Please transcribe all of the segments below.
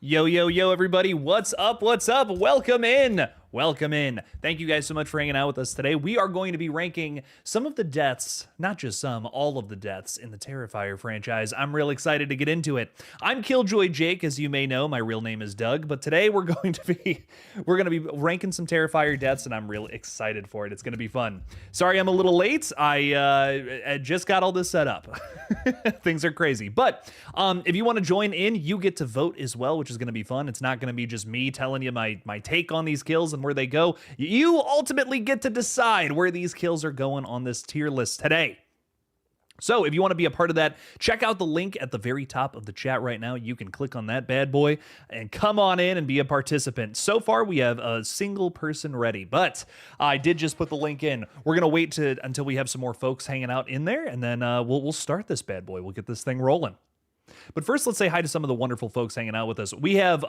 Yo, yo, yo, everybody. What's up? What's up? Welcome in. Welcome in. Thank you guys so much for hanging out with us today. We are going to be ranking some of the deaths, not just some, all of the deaths in the Terrifier franchise. I'm real excited to get into it. I'm Killjoy Jake, as you may know. My real name is Doug, but today we're going to be ranking some Terrifier deaths, and I'm real excited for it. It's going to be fun. Sorry I'm a little late. I just got all this set up. Things are crazy. But if you want to join in, you get to vote as well, which is going to be fun. It's not going to be just me telling you my take on these kills and where they go. You ultimately get to decide where these kills are going on this tier list today. So if you want to be a part of that, check out the link at the very top of the chat right now. You can click on that bad boy and come on in and be a participant. So far, we have a single person ready, but I did just put the link in. We're going to wait until we have some more folks hanging out in there, and then we'll start this bad boy. We'll get this thing rolling. But first, let's say hi to some of the wonderful folks hanging out with us. We have...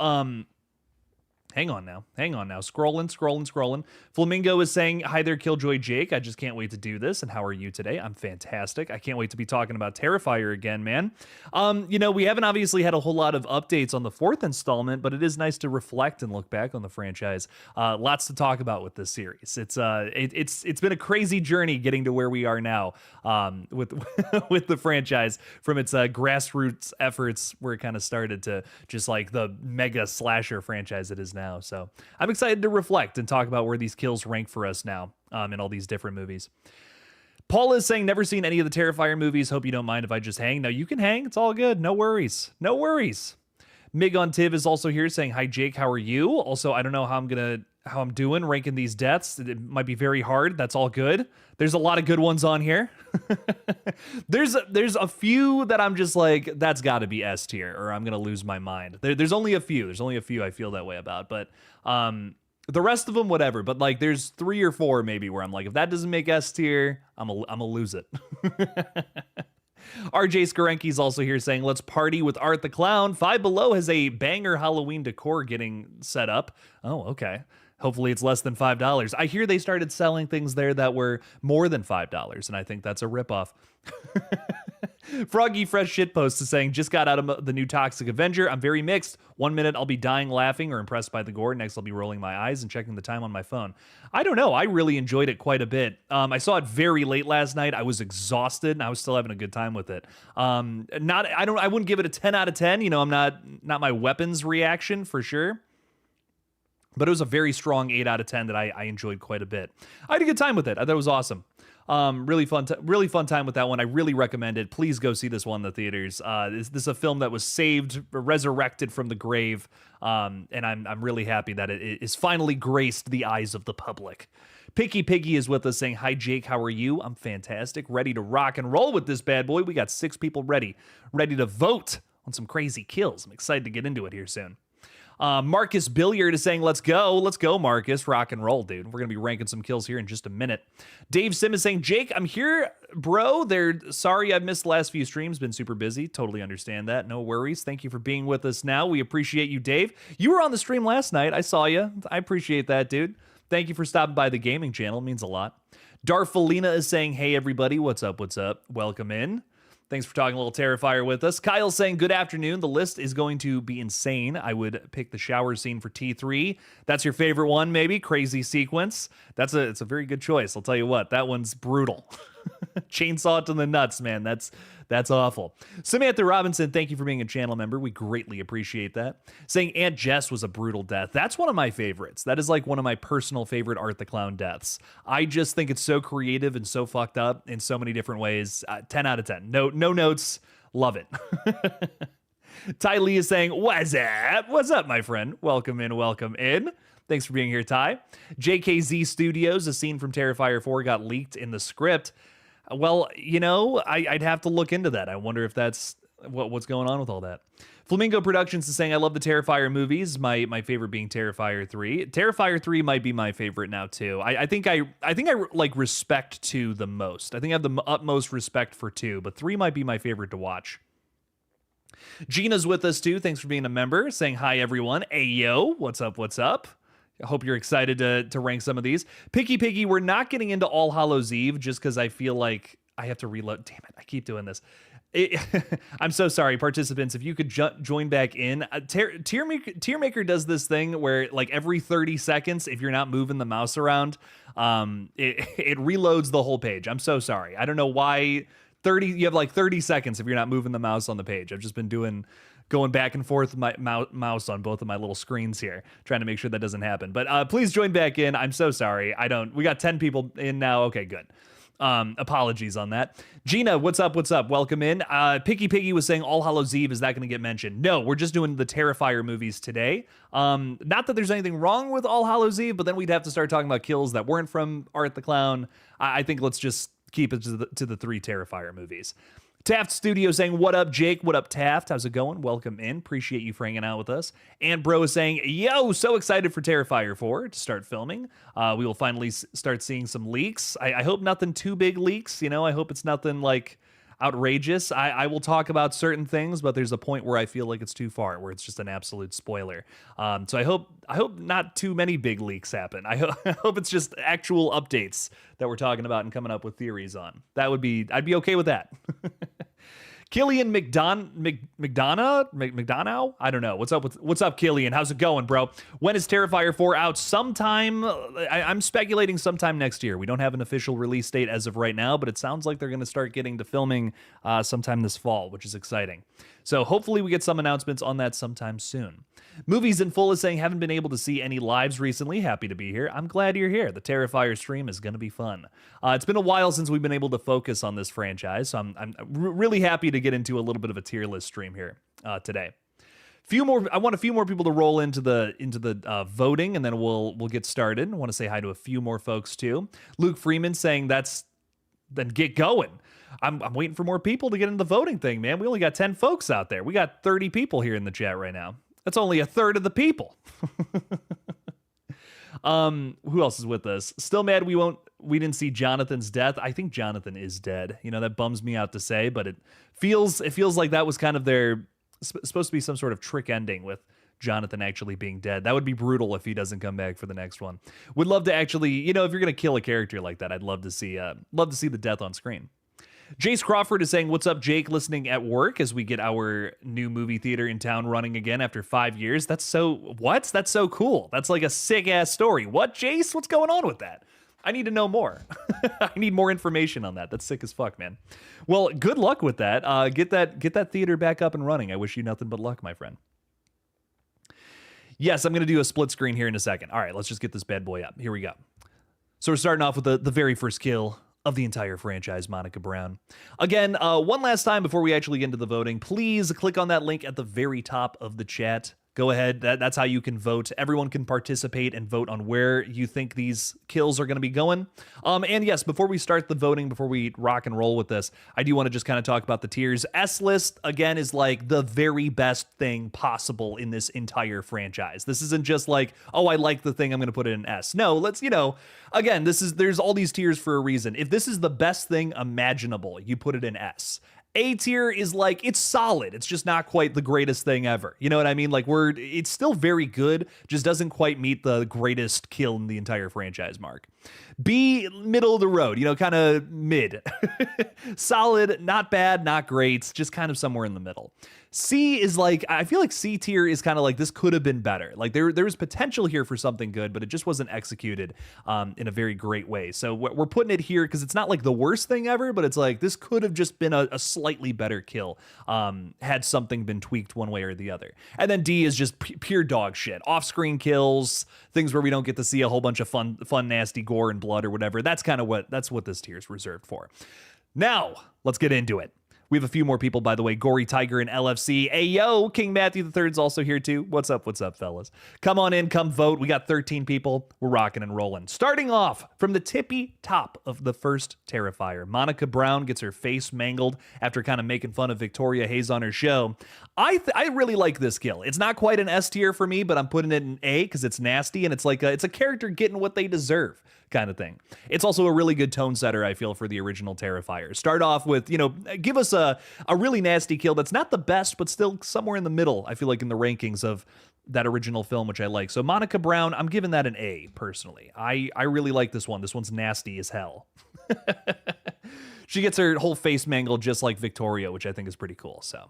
Hang on now. Scrolling. Flamingo is saying, hi there, Killjoy Jake. I just can't wait to do this. And how are you today? I'm fantastic. I can't wait to be talking about Terrifier again, man. You know, we haven't obviously had a whole lot of updates on the fourth installment, but it is nice to reflect and look back on the franchise. Lots to talk about with this series. It's been a crazy journey getting to where we are now with with the franchise, from its grassroots efforts where it kind of started to just like the mega slasher franchise it is now. So I'm excited to reflect and talk about where these kills rank for us now in all these different movies. Paul is saying, never seen any of the Terrifier movies. Hope you don't mind if I just hang. No, you can hang. It's all good. No worries. No worries. Mig on Tiv is also here saying, hi, Jake. How are you? Also, I don't know how I'm doing ranking these deaths. It might be very hard. That's all good. There's a lot of good ones on here. There's a few that I'm just like, that's got to be S tier, or I'm gonna lose my mind. There's only a few. There's only a few I feel that way about, but the rest of them, whatever. But like, there's 3 or 4 maybe where I'm like, if that doesn't make S tier, I'm a lose it. RJ Skarenki's also here saying, let's party with Art the Clown. Five Below has a banger Halloween decor getting set up. Oh, okay. Hopefully it's less than $5. I hear they started selling things there that were more than $5, and I think that's a ripoff. Froggy Fresh Shitpost is saying, just got out of the new Toxic Avenger. I'm very mixed. 1 minute I'll be dying laughing or impressed by the gore. Next I'll be rolling my eyes and checking the time on my phone. I don't know. I really enjoyed it quite a bit. I saw it very late last night. I was exhausted and I was still having a good time with it. I wouldn't give it a 10 out of 10. You know, I'm not my weapons reaction for sure. But it was a very strong 8 out of 10 that I enjoyed quite a bit. I had a good time with it. I thought it was awesome. Really fun time with that one. I really recommend it. Please go see this one in the theaters. This is a film that was saved, resurrected from the grave, and I'm really happy that it is finally graced the eyes of the public. Picky Piggy is with us saying, hi, Jake, how are you? I'm fantastic. Ready to rock and roll with this bad boy. We got 6 people ready to vote on some crazy kills. I'm excited to get into it here soon. Marcus Billiard is saying, let's go, Marcus, rock and roll, dude. We're gonna be ranking some kills here in just a minute. Dave Sim is saying, Jake, I'm here, bro. Sorry I've missed the last few streams, been super busy. Totally understand that, no worries. Thank you for being with us now. We appreciate you, Dave. You were on the stream last night. I saw you. I appreciate that, dude. Thank you for stopping by the gaming channel. It means a lot. Darfelina is saying, hey, everybody, what's up? Welcome in. Thanks for talking a little Terrifier with us. Kyle's saying, good afternoon. The list is going to be insane. I would pick the shower scene for T3. That's your favorite one, maybe? Crazy sequence. It's a very good choice. I'll tell you what, that one's brutal. Chainsaw to the nuts, man. That's awful. Samantha Robinson, thank you for being a channel member. We greatly appreciate that. Saying Aunt Jess was a brutal death. That's one of my favorites. That is like one of my personal favorite Art the Clown deaths. I just think it's so creative and so fucked up in so many different ways. 10 out of 10. No notes. Love it. Ty Lee is saying, what's up? What's up, my friend? Welcome in. Thanks for being here, Ty. JKZ Studios, a scene from Terrifier 4 got leaked in the script. Well, you know, I'd have to look into that. I wonder if that's what's going on with all that. Flamingo Productions is saying, I love the Terrifier movies. My favorite being Terrifier 3. Terrifier 3 might be my favorite now too. I think I like respect 2 the most. I think I have the utmost respect for 2, but 3 might be my favorite to watch. Gina's with us too. Thanks for being a member. Saying hi everyone. Ayo, what's up? I hope you're excited to rank some of these. Picky Piggy, we're not getting into All Hallows Eve just because I feel like I have to reload. Damn it, I keep doing this. I'm so sorry, participants. If you could join back in, Tier Maker does this thing where, like, every 30 seconds, if you're not moving the mouse around, it reloads the whole page. I'm so sorry. I don't know why. You have like 30 seconds if you're not moving the mouse on the page. I've just been going back and forth with my mouse on both of my little screens here, trying to make sure that doesn't happen. But please join back in. I'm so sorry. We got 10 people in now. Okay, good. Apologies on that. Gina, what's up? What's up? Welcome in. Picky Piggy was saying All Hallows Eve. Is that going to get mentioned? No, we're just doing the Terrifier movies today. Not that there's anything wrong with All Hallows Eve, but then we'd have to start talking about kills that weren't from Art the Clown. I think let's just keep it to the 3 Terrifier movies. Taft Studio saying, what up, Jake? What up, Taft? How's it going? Welcome in. Appreciate you for hanging out with us. And Bro is saying, yo, so excited for Terrifier 4 to start filming. We will finally start seeing some leaks. I hope nothing too big leaks. You know, I hope it's nothing like outrageous. I will talk about certain things, but there's a point where I feel like it's too far, where it's just an absolute spoiler. So I hope not too many big leaks happen. I hope it's just actual updates that we're talking about and coming up with theories on. I'd be okay with that. Killian McDonough? I don't know. What's up, Killian? How's it going, bro? When is Terrifier 4 out? Sometime, I'm speculating sometime next year. We don't have an official release date as of right now, but it sounds like they're going to start getting to filming sometime this fall, which is exciting. So hopefully we get some announcements on that sometime soon. Movies in Full is saying, haven't been able to see any lives recently. Happy to be here. I'm glad you're here. The Terrifier stream is going to be fun. It's been a while since we've been able to focus on this franchise, so I'm really happy to get into a little bit of a tier list stream here today. I want a few more people to roll into the voting, and then we'll get started. I want to say hi to a few more folks too. Luke Freeman saying then get going. I'm waiting for more people to get into the voting thing, man. We only got 10 folks out there. We got 30 people here in the chat right now. That's only a third of the people. Who else is with us? Still mad we didn't see Jonathan's death. I think Jonathan is dead. You know, that bums me out to say, but it feels like that was kind of supposed to be some sort of trick ending with Jonathan actually being dead. That would be brutal if he doesn't come back for the next one. Would love to actually, you know, if you're going to kill a character like that, I'd love to see the death on screen. Jace Crawford is saying, what's up, Jake? Listening at work as we get our new movie theater in town running again after 5 years. That's so cool. That's like a sick ass story. What, Jace? What's going on with that? I need to know more. I need more information on that. That's sick as fuck, man. Well, good luck with that. Get that theater back up and running. I wish you nothing but luck, my friend. Yes, I'm going to do a split screen here in a second. All right, let's just get this bad boy up. Here we go. So we're starting off with the very first kill of the entire franchise, Monica Brown. Again, one last time before we actually get into the voting, please click on that link at the very top of the chat. Go ahead. That's how you can vote. Everyone can participate and vote on where you think these kills are going to be going. And yes, before we start the voting, before we rock and roll with this, I do want to just kind of talk about the tiers. S list, again, is like the very best thing possible in this entire franchise. This isn't just like, oh, I like the thing, I'm going to put it in S. No, again, there's all these tiers for a reason. If this is the best thing imaginable, you put it in S. A tier is like, it's solid. It's just not quite the greatest thing ever. You know what I mean? Like it's still very good, just doesn't quite meet the greatest kill in the entire franchise mark. B, middle of the road, kind of mid. Solid, not bad, not great, just kind of somewhere in the middle. C is like, I feel like C tier is kind of like, this could have been better. Like there was potential here for something good, but it just wasn't executed in a very great way. So we're putting it here because it's not like the worst thing ever, but it's like, this could have just been a slightly better kill had something been tweaked one way or the other. And then D is just pure dog shit. Off-screen kills, things where we don't get to see a whole bunch of fun, nasty gore and blood or whatever. That's what this tier is reserved for. Now, let's get into it. We have a few more people, by the way. Gory Tiger and LFC. Ayo, King Matthew III is also here too. What's up, fellas? Come on in, come vote. We got 13 people. We're rocking and rolling. Starting off from the tippy top of the first Terrifier. Monica Brown gets her face mangled after kind of making fun of Victoria Hayes on her show. I really like this kill. It's not quite an S tier for me, but I'm putting it in A because it's nasty and it's like it's a character getting what they deserve kind of thing. It's also a really good tone setter, I feel, for the original Terrifier. Start off with, give us a really nasty kill that's not the best, but still somewhere in the middle, I feel like, in the rankings of that original film, which I like. So Monica Brown, I'm giving that an A, personally. I really like this one. This one's nasty as hell. She gets her whole face mangled just like Victoria, which I think is pretty cool. So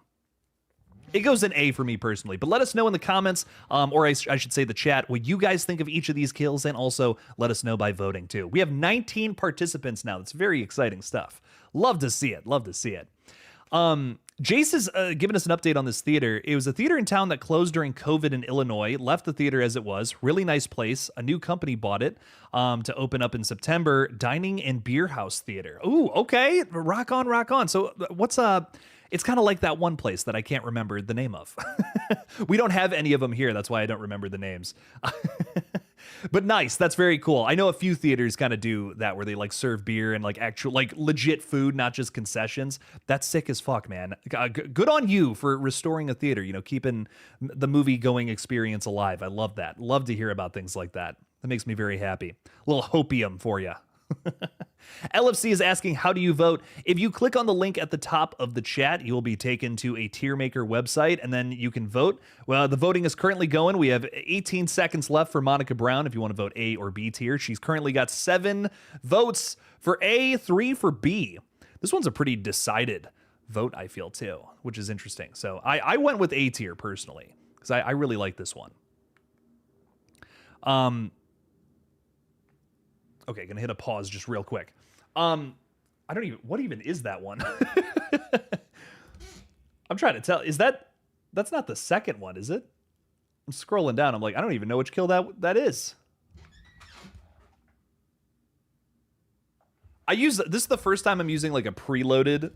it goes an A for me personally, but let us know in the comments, or I should say the chat, what you guys think of each of these kills, and also let us know by voting too. We have 19 participants now. That's very exciting stuff. Love to see it. Love to see it. Jace has given us an update on this theater. It was a theater in town that closed during COVID in Illinois, left the theater as it was. Really nice place. A new company bought it to open up in September. Dining and Beer House Theater. Ooh, okay. Rock on, rock on. So what's it's kind of like that one place that I can't remember the name of. We don't have any of them here. That's why I don't remember the names. But nice. That's very cool. I know a few theaters kind of do that where they like serve beer and like actual, like legit food, not just concessions. That's sick as fuck, man. Good on you for restoring a theater, you know, keeping the movie going experience alive. I love that. Love to hear about things like that. That makes me very happy. A little hopium for you. LFC is asking, how do you vote? If you click on the link at the top of the chat, you will be taken to a tier maker website, and then you can vote. Well, the voting is currently going. We have 18 seconds left for Monica Brown if you want to vote A or B tier. She's currently got 7 votes for A, 3 for B. This one's a pretty decided vote, I feel, too, which is interesting. So I went with A tier personally, because I really like this one. Okay, gonna hit a pause just real quick. I don't even, what even is that one? I'm trying to tell, that's not the second one, is it? I'm scrolling down, I'm like, I don't even know which kill that is. This is the first time I'm using like a preloaded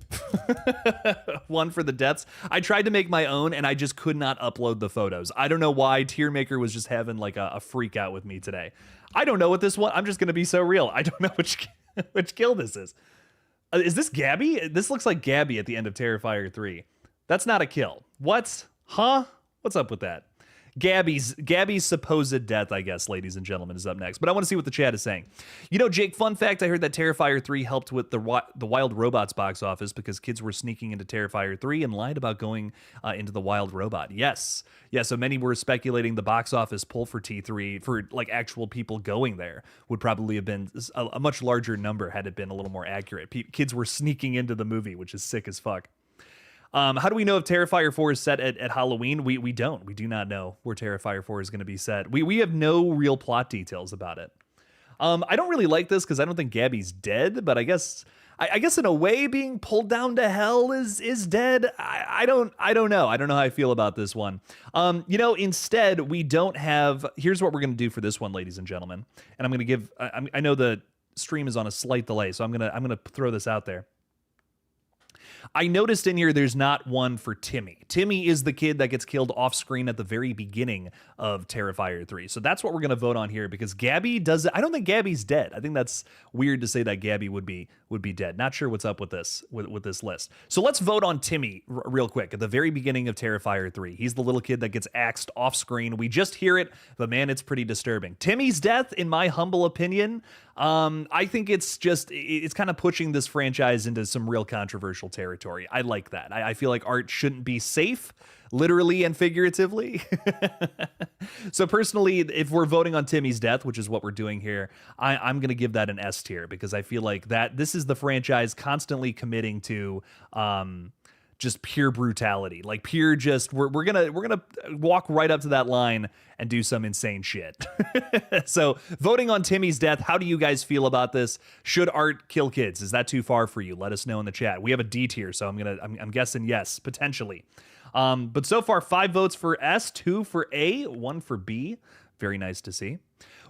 one for the deaths. I tried to make my own and I just could not upload the photos. I don't know why. Tier Maker was just having like a freak out with me today. I don't know what this one, I'm just going to be so real. I don't know which kill this is. Is this Gabby? This looks like Gabby at the end of Terrifier 3. That's not a kill. What? Huh? What's up with that? Gabby's supposed death, I guess, ladies and gentlemen, is up next. But I want to see what the chat is saying. You know, Jake, fun fact, I heard that Terrifier 3 helped with the Wild Robots box office because kids were sneaking into Terrifier 3 and lied about going into the Wild Robot. Yes. Yeah, so many were speculating the box office pull for T3, for like actual people going there, would probably have been a much larger number had it been a little more accurate. Kids were sneaking into the movie, which is sick as fuck. How do we know if Terrifier 4 is set at Halloween? We don't. We do not know where Terrifier 4 is going to be set. We have no real plot details about it. I don't really like this because I don't think Gabby's dead, but I guess in a way being pulled down to hell is dead. I don't know. I don't know how I feel about this one. You know, instead we don't have, here's what we're going to do for this one, ladies and gentlemen. And I'm going to give, I know the stream is on a slight delay, so I'm going to throw this out there. I noticed in here there's not one for Timmy. Timmy is the kid that gets killed off screen at the very beginning of Terrifier 3. So that's what we're going to vote on here because Gabby does, I don't think Gabby's dead. I think that's weird to say that Gabby would be dead. Not sure what's up with this with this list. So let's vote on Timmy real quick at the very beginning of Terrifier 3. He's the little kid that gets axed off screen. We just hear it, but man, it's pretty disturbing. Timmy's death, in my humble opinion, I think it's kind of pushing this franchise into some real controversial territory. I like that. I feel like art shouldn't be safe, literally and figuratively. So personally, if we're voting on Timmy's death, which is what we're doing here, I'm going to give that an S tier because I feel like that this is the franchise constantly committing to just pure brutality, like pure just we're gonna walk right up to that line and do some insane shit. So voting on Timmy's death, how do you guys feel about this? Should art kill kids? Is that too far for you? Let us know in the chat. We have a D tier, so I'm guessing yes, potentially. But so far 5 votes for S, 2 for A, 1 for B. Very nice to see.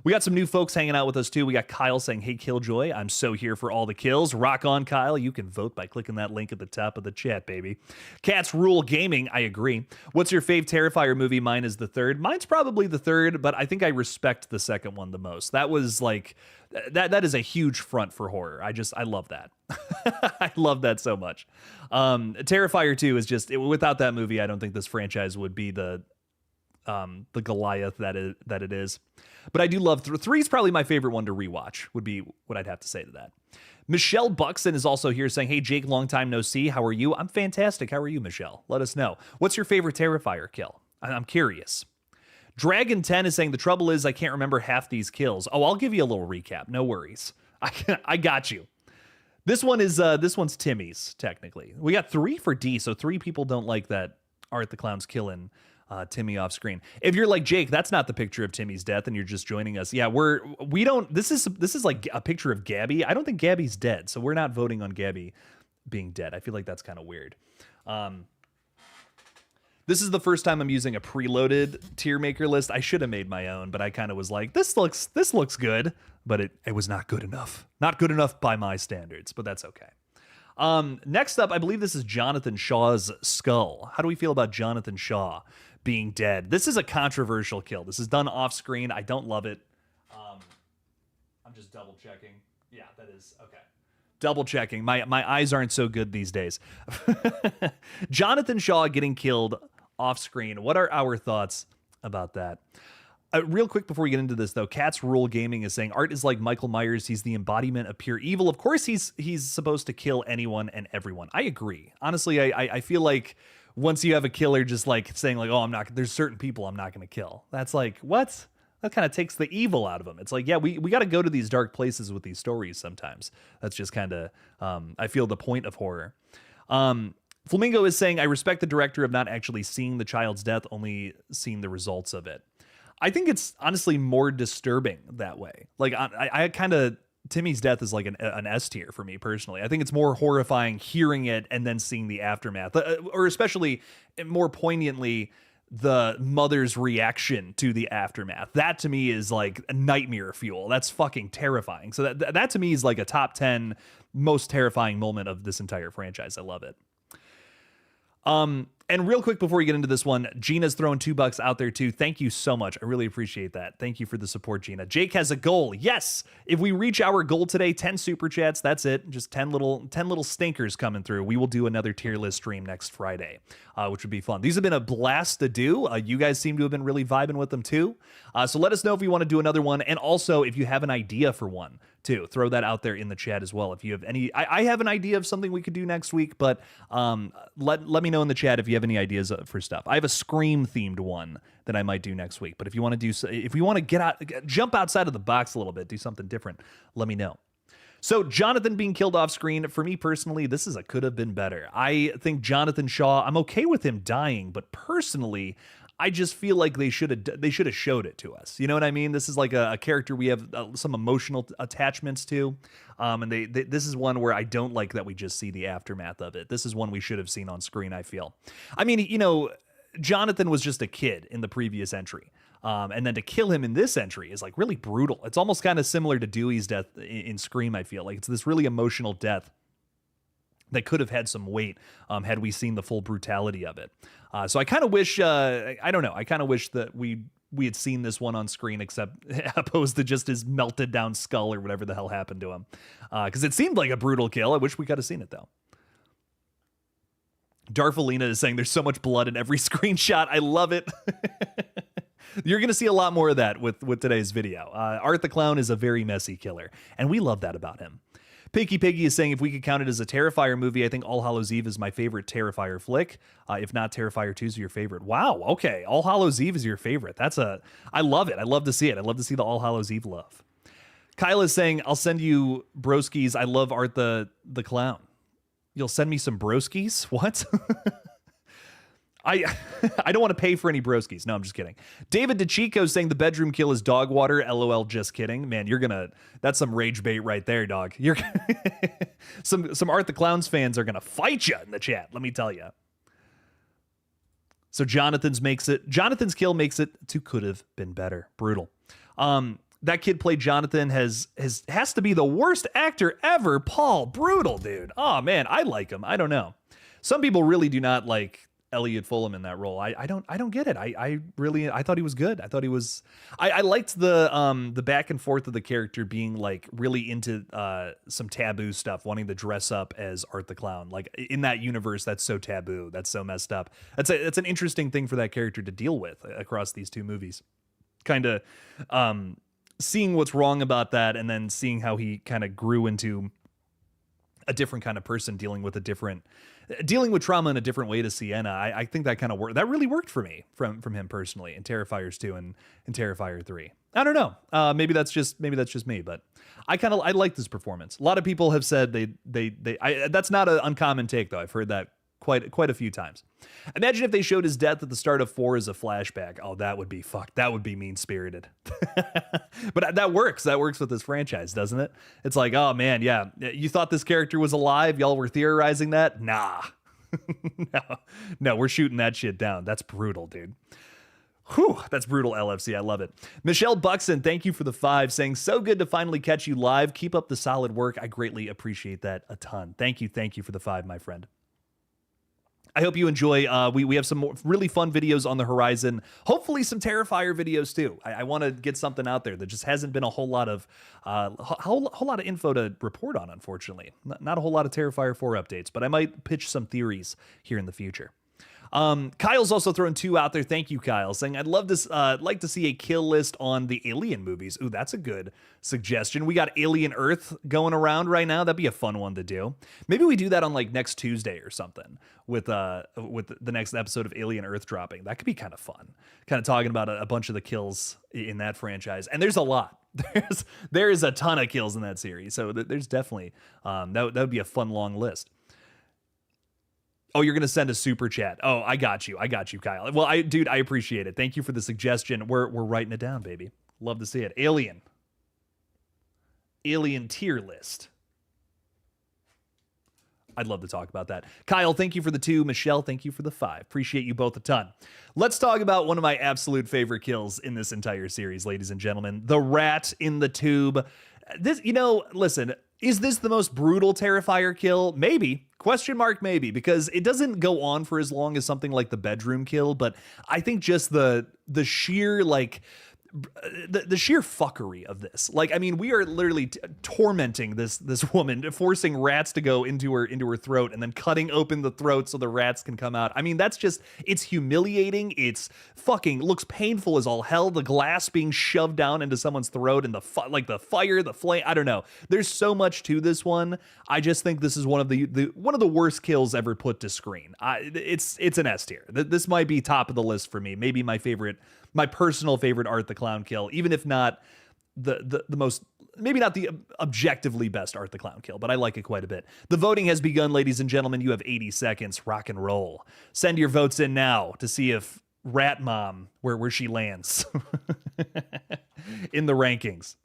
We got some new folks hanging out with us too. We got Kyle saying, hey, Killjoy, I'm so here for all the kills. Rock on, Kyle. You can vote by clicking that link at the top of the chat, baby. Cats Rule Gaming, I agree. What's your fave Terrifier movie? Mine is the third. Mine's probably the third, but I think I respect the second one the most. That was like, that is a huge front for horror. I love that. I love that so much. Terrifier 2 is just, without that movie, I don't think this franchise would be the Goliath that it is. But I do love 3 is probably my favorite one to rewatch, would be what I'd have to say to that. Michelle Buxton is also here saying, hey, Jake, long time no see. How are you? I'm fantastic. How are you, Michelle? Let us know. What's your favorite Terrifier kill? I'm curious. Dragon 10 is saying, the trouble is I can't remember half these kills. Oh, I'll give you a little recap. No worries. I got you. This one's Timmy's, technically. We got 3 for D, so 3 people don't like that Art the Clown's killing Timmy off screen. If you're like Jake, that's not the picture of Timmy's death, and you're just joining us. Yeah, we don't. This is like a picture of Gabby. I don't think Gabby's dead, so we're not voting on Gabby being dead. I feel like that's kind of weird. This is the first time I'm using a preloaded tier maker list. I should have made my own, but I kind of was like, this looks good, but it was not good enough. Not good enough by my standards, but that's okay. Next up, I believe this is Jonathan Shaw's skull. How do we feel about Jonathan Shaw being dead? This is a controversial kill. This is done off screen. I don't love it. I'm just double checking. Yeah, that is okay. Double checking. My eyes aren't so good these days. Jonathan Shaw getting killed off screen. What are our thoughts about that? Real quick before we get into this, though, Cat's Rule Gaming is saying Art is like Michael Myers. He's the embodiment of pure evil. Of course, he's supposed to kill anyone and everyone. I agree. Honestly, I feel like once you have a killer just like saying like, oh, I'm not, there's certain people I'm not going to kill. That's like, what? That kind of takes the evil out of them. It's like, yeah, we got to go to these dark places with these stories sometimes. That's just kind of, I feel, the point of horror. Flamingo is saying, I respect the director of not actually seeing the child's death, only seeing the results of it. I think it's honestly more disturbing that way. Like, I kind of, Timmy's death is like an S tier for me personally. I think it's more horrifying hearing it and then seeing the aftermath, or especially more poignantly, the mother's reaction to the aftermath. That to me is like nightmare fuel. That's fucking terrifying. So that to me is like a top 10 most terrifying moment of this entire franchise. I love it. And real quick before we get into this one, Gina's throwing $2 out there too. Thank you so much. I really appreciate that. Thank you for the support, Gina. Jake has a goal. Yes. If we reach our goal today, 10 super chats, that's it. Just 10 little stinkers coming through. We will do another tier list stream next Friday, which would be fun. These have been a blast to do. You guys seem to have been really vibing with them too. So let us know if you want to do another one. And also if you have an idea for one too, throw that out there in the chat as well. If you have any, I have an idea of something we could do next week, but let me know in the chat if you have any ideas for stuff. I have a Scream themed one that I might do next week, but if you want to do, if we want to jump outside of the box a little bit, do something different, let me know. So Jonathan being killed off screen, for me personally, this is a could have been better. I think Jonathan Shaw, I'm okay with him dying, but personally, I just feel like they should have showed it to us. You know what I mean? This is like a character we have some emotional attachments to, and this is one where I don't like that we just see the aftermath of it. This is one we should have seen on screen, I feel. I mean, you know, Jonathan was just a kid in the previous entry, and then to kill him in this entry is like really brutal. It's almost kind of similar to Dewey's death in Scream, I feel. Like it's this really emotional death that could have had some weight had we seen the full brutality of it. So I kind of wish, I don't know, I kind of wish that we had seen this one on screen, except opposed to just his melted down skull or whatever the hell happened to him. Because it seemed like a brutal kill. I wish we could have seen it, though. Darfalina is saying there's so much blood in every screenshot. I love it. You're going to see a lot more of that with today's video. Art the Clown is a very messy killer, and we love that about him. Picky Piggy is saying if we could count it as a Terrifier movie, I think All Hallows Eve is my favorite Terrifier flick. If not, Terrifier 2 is your favorite. Wow, okay. All Hallows Eve is your favorite. I love it. I love to see it. I love to see the All Hallows Eve love. Kyle is saying, I'll send you broskies. I love Art the Clown. You'll send me some broskies? What? I don't want to pay for any broskies. No, I'm just kidding. David DeChico saying the bedroom kill is dog water. LOL, just kidding. Man, that's some rage bait right there, dog. Some Art the Clown's fans are going to fight you in the chat, let me tell you. So Jonathan's kill makes it to could have been better. Brutal. That kid played Jonathan has to be the worst actor ever. Paul, brutal, dude. Oh man, I like him. I don't know. Some people really do not like Elliot Fulham in that role. I don't get it. I thought he was good. I liked the back and forth of the character being like really into some taboo stuff, wanting to dress up as Art the Clown. Like in that universe, that's so taboo. That's so messed up. That's an interesting thing for that character to deal with across these two movies. Kind of seeing what's wrong about that, and then seeing how he kind of grew into a different kind of person dealing with a different dealing with trauma in a different way to Sienna. I think that kind of worked. That really worked for me from him personally in Terrifiers 2 and Terrifier 3. I don't know. Maybe that's just me, but I like this performance. A lot of people have said that's not an uncommon take though. I've heard that quite a few times. Imagine if they showed his death at the start of 4 as a flashback. Oh, that would be fucked. That would be mean-spirited. But that works. That works with this franchise, doesn't it? It's like, oh man, yeah. You thought this character was alive? Y'all were theorizing that? Nah. No, we're shooting that shit down. That's brutal, dude. Whew, that's brutal, LFC. I love it. Michelle Buxton, thank you for the 5, saying, so good to finally catch you live. Keep up the solid work. I greatly appreciate that a ton. Thank you for the 5, my friend. I hope you enjoy. We have some more really fun videos on the horizon. Hopefully some Terrifier videos too. I want to get something out there that just hasn't been a whole lot of info to report on, unfortunately. Not a whole lot of Terrifier 4 updates, but I might pitch some theories here in the future. Kyle's also thrown 2 out there. Thank you, Kyle, saying I'd love to like to see a kill list on the Alien movies. Ooh, that's a good suggestion. We got Alien Earth going around right now. That'd be a fun one to do. Maybe we do that on like next Tuesday or something with the next episode of Alien Earth dropping. That could be kind of fun. Kind of talking about a bunch of the kills in that franchise, and there's a lot. There is a ton of kills in that series, so there's definitely that would be a fun long list. Oh, you're going to send a super chat. Oh, I got you, Kyle. Well, dude, I appreciate it. Thank you for the suggestion. We're writing it down, baby. Love to see it. Alien tier list. I'd love to talk about that. Kyle, thank you for the 2. Michelle, thank you for the 5. Appreciate you both a ton. Let's talk about one of my absolute favorite kills in this entire series, ladies and gentlemen. The rat in the tube. This, listen, is this the most brutal Terrifier kill? Maybe. Question mark, maybe, because it doesn't go on for as long as something like the bedroom kill, but I think just the sheer, like, the sheer fuckery of this. Like, I mean, we are literally tormenting this woman, forcing rats to go into her throat and then cutting open the throat so the rats can come out. I mean, that's just, it's humiliating. It's fucking looks painful as all hell. The glass being shoved down into someone's throat and the fire, the flame. I don't know. There's so much to this one. I just think this is one of the worst kills ever put to screen. It's an S tier. This might be top of the list for me. Maybe my personal favorite Art the Clown kill, even if not the most, maybe not the objectively best Art the Clown kill, but I like it quite a bit. The voting has begun, ladies and gentlemen. You have 80 seconds. Rock and roll. Send your votes in now to see if Rat Mom, where she lands in the rankings.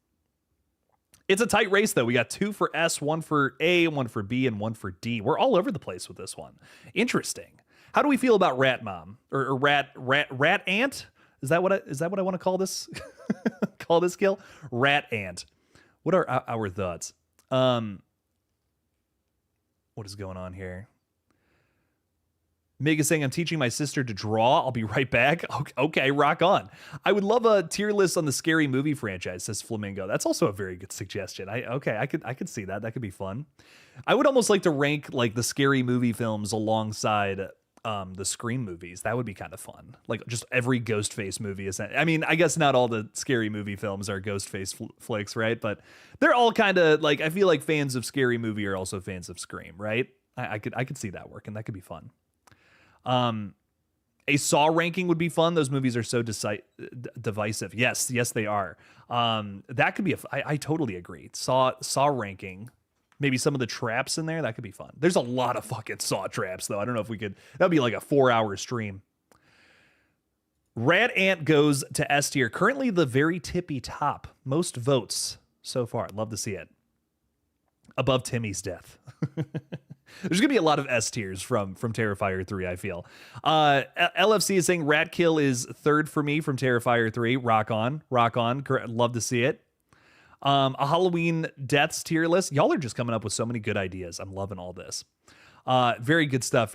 It's a tight race, though. We got 2 for S, 1 for A, 1 for B, and 1 for D. We're all over the place with this one. Interesting. How do we feel about Rat Mom or Rat Ant? Is that what I want to call this? Call this kill? Rat Ant. What are our thoughts? What is going on here? Meg is saying, I'm teaching my sister to draw. I'll be right back. Okay, rock on. I would love a tier list on the scary movie franchise, says Flamingo. That's also a very good suggestion. I could see that. That could be fun. I would almost like to rank like the scary movie films alongside the Scream movies. That would be kind of fun. Like just every Ghostface movie is. I mean, I guess not all the scary movie films are Ghostface flicks, right? But they're all kind of like, I feel like fans of Scary Movie are also fans of Scream, right? I could see that working. That could be fun. A Saw ranking would be fun. Those movies are so divisive. Yes, they are. That could be I totally agree. Saw ranking. Maybe some of the traps in there, that could be fun. There's a lot of fucking Saw traps, though. I don't know if we could. That'd be like a 4-hour stream. Rat Ant goes to S tier. Currently the very tippy top. Most votes so far. Love to see it. Above Timmy's death. There's going to be a lot of S tiers from Terrifier 3, I feel. LFC is saying Rat Kill is 3rd for me from Terrifier 3. Rock on. Love to see it. A Halloween deaths tier list. Y'all are just coming up with so many good ideas. I'm loving all this. Very good stuff.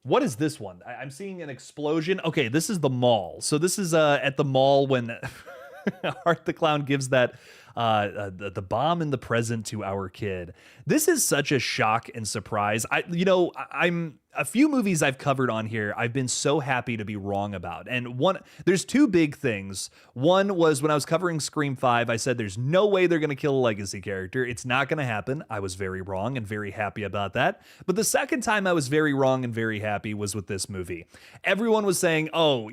What is this one? I'm seeing an explosion. Okay, this is the mall. So this is at the mall when Art the Clown gives that the bomb in the present to our kid. This is such a shock and surprise. I'm a few movies I've covered on here, I've been so happy to be wrong about. And there's two big things. One was when I was covering Scream 5, I said there's no way they're going to kill a legacy character. It's not going to happen. I was very wrong and very happy about that. But the second time I was very wrong and very happy was with this movie. Everyone was saying, oh,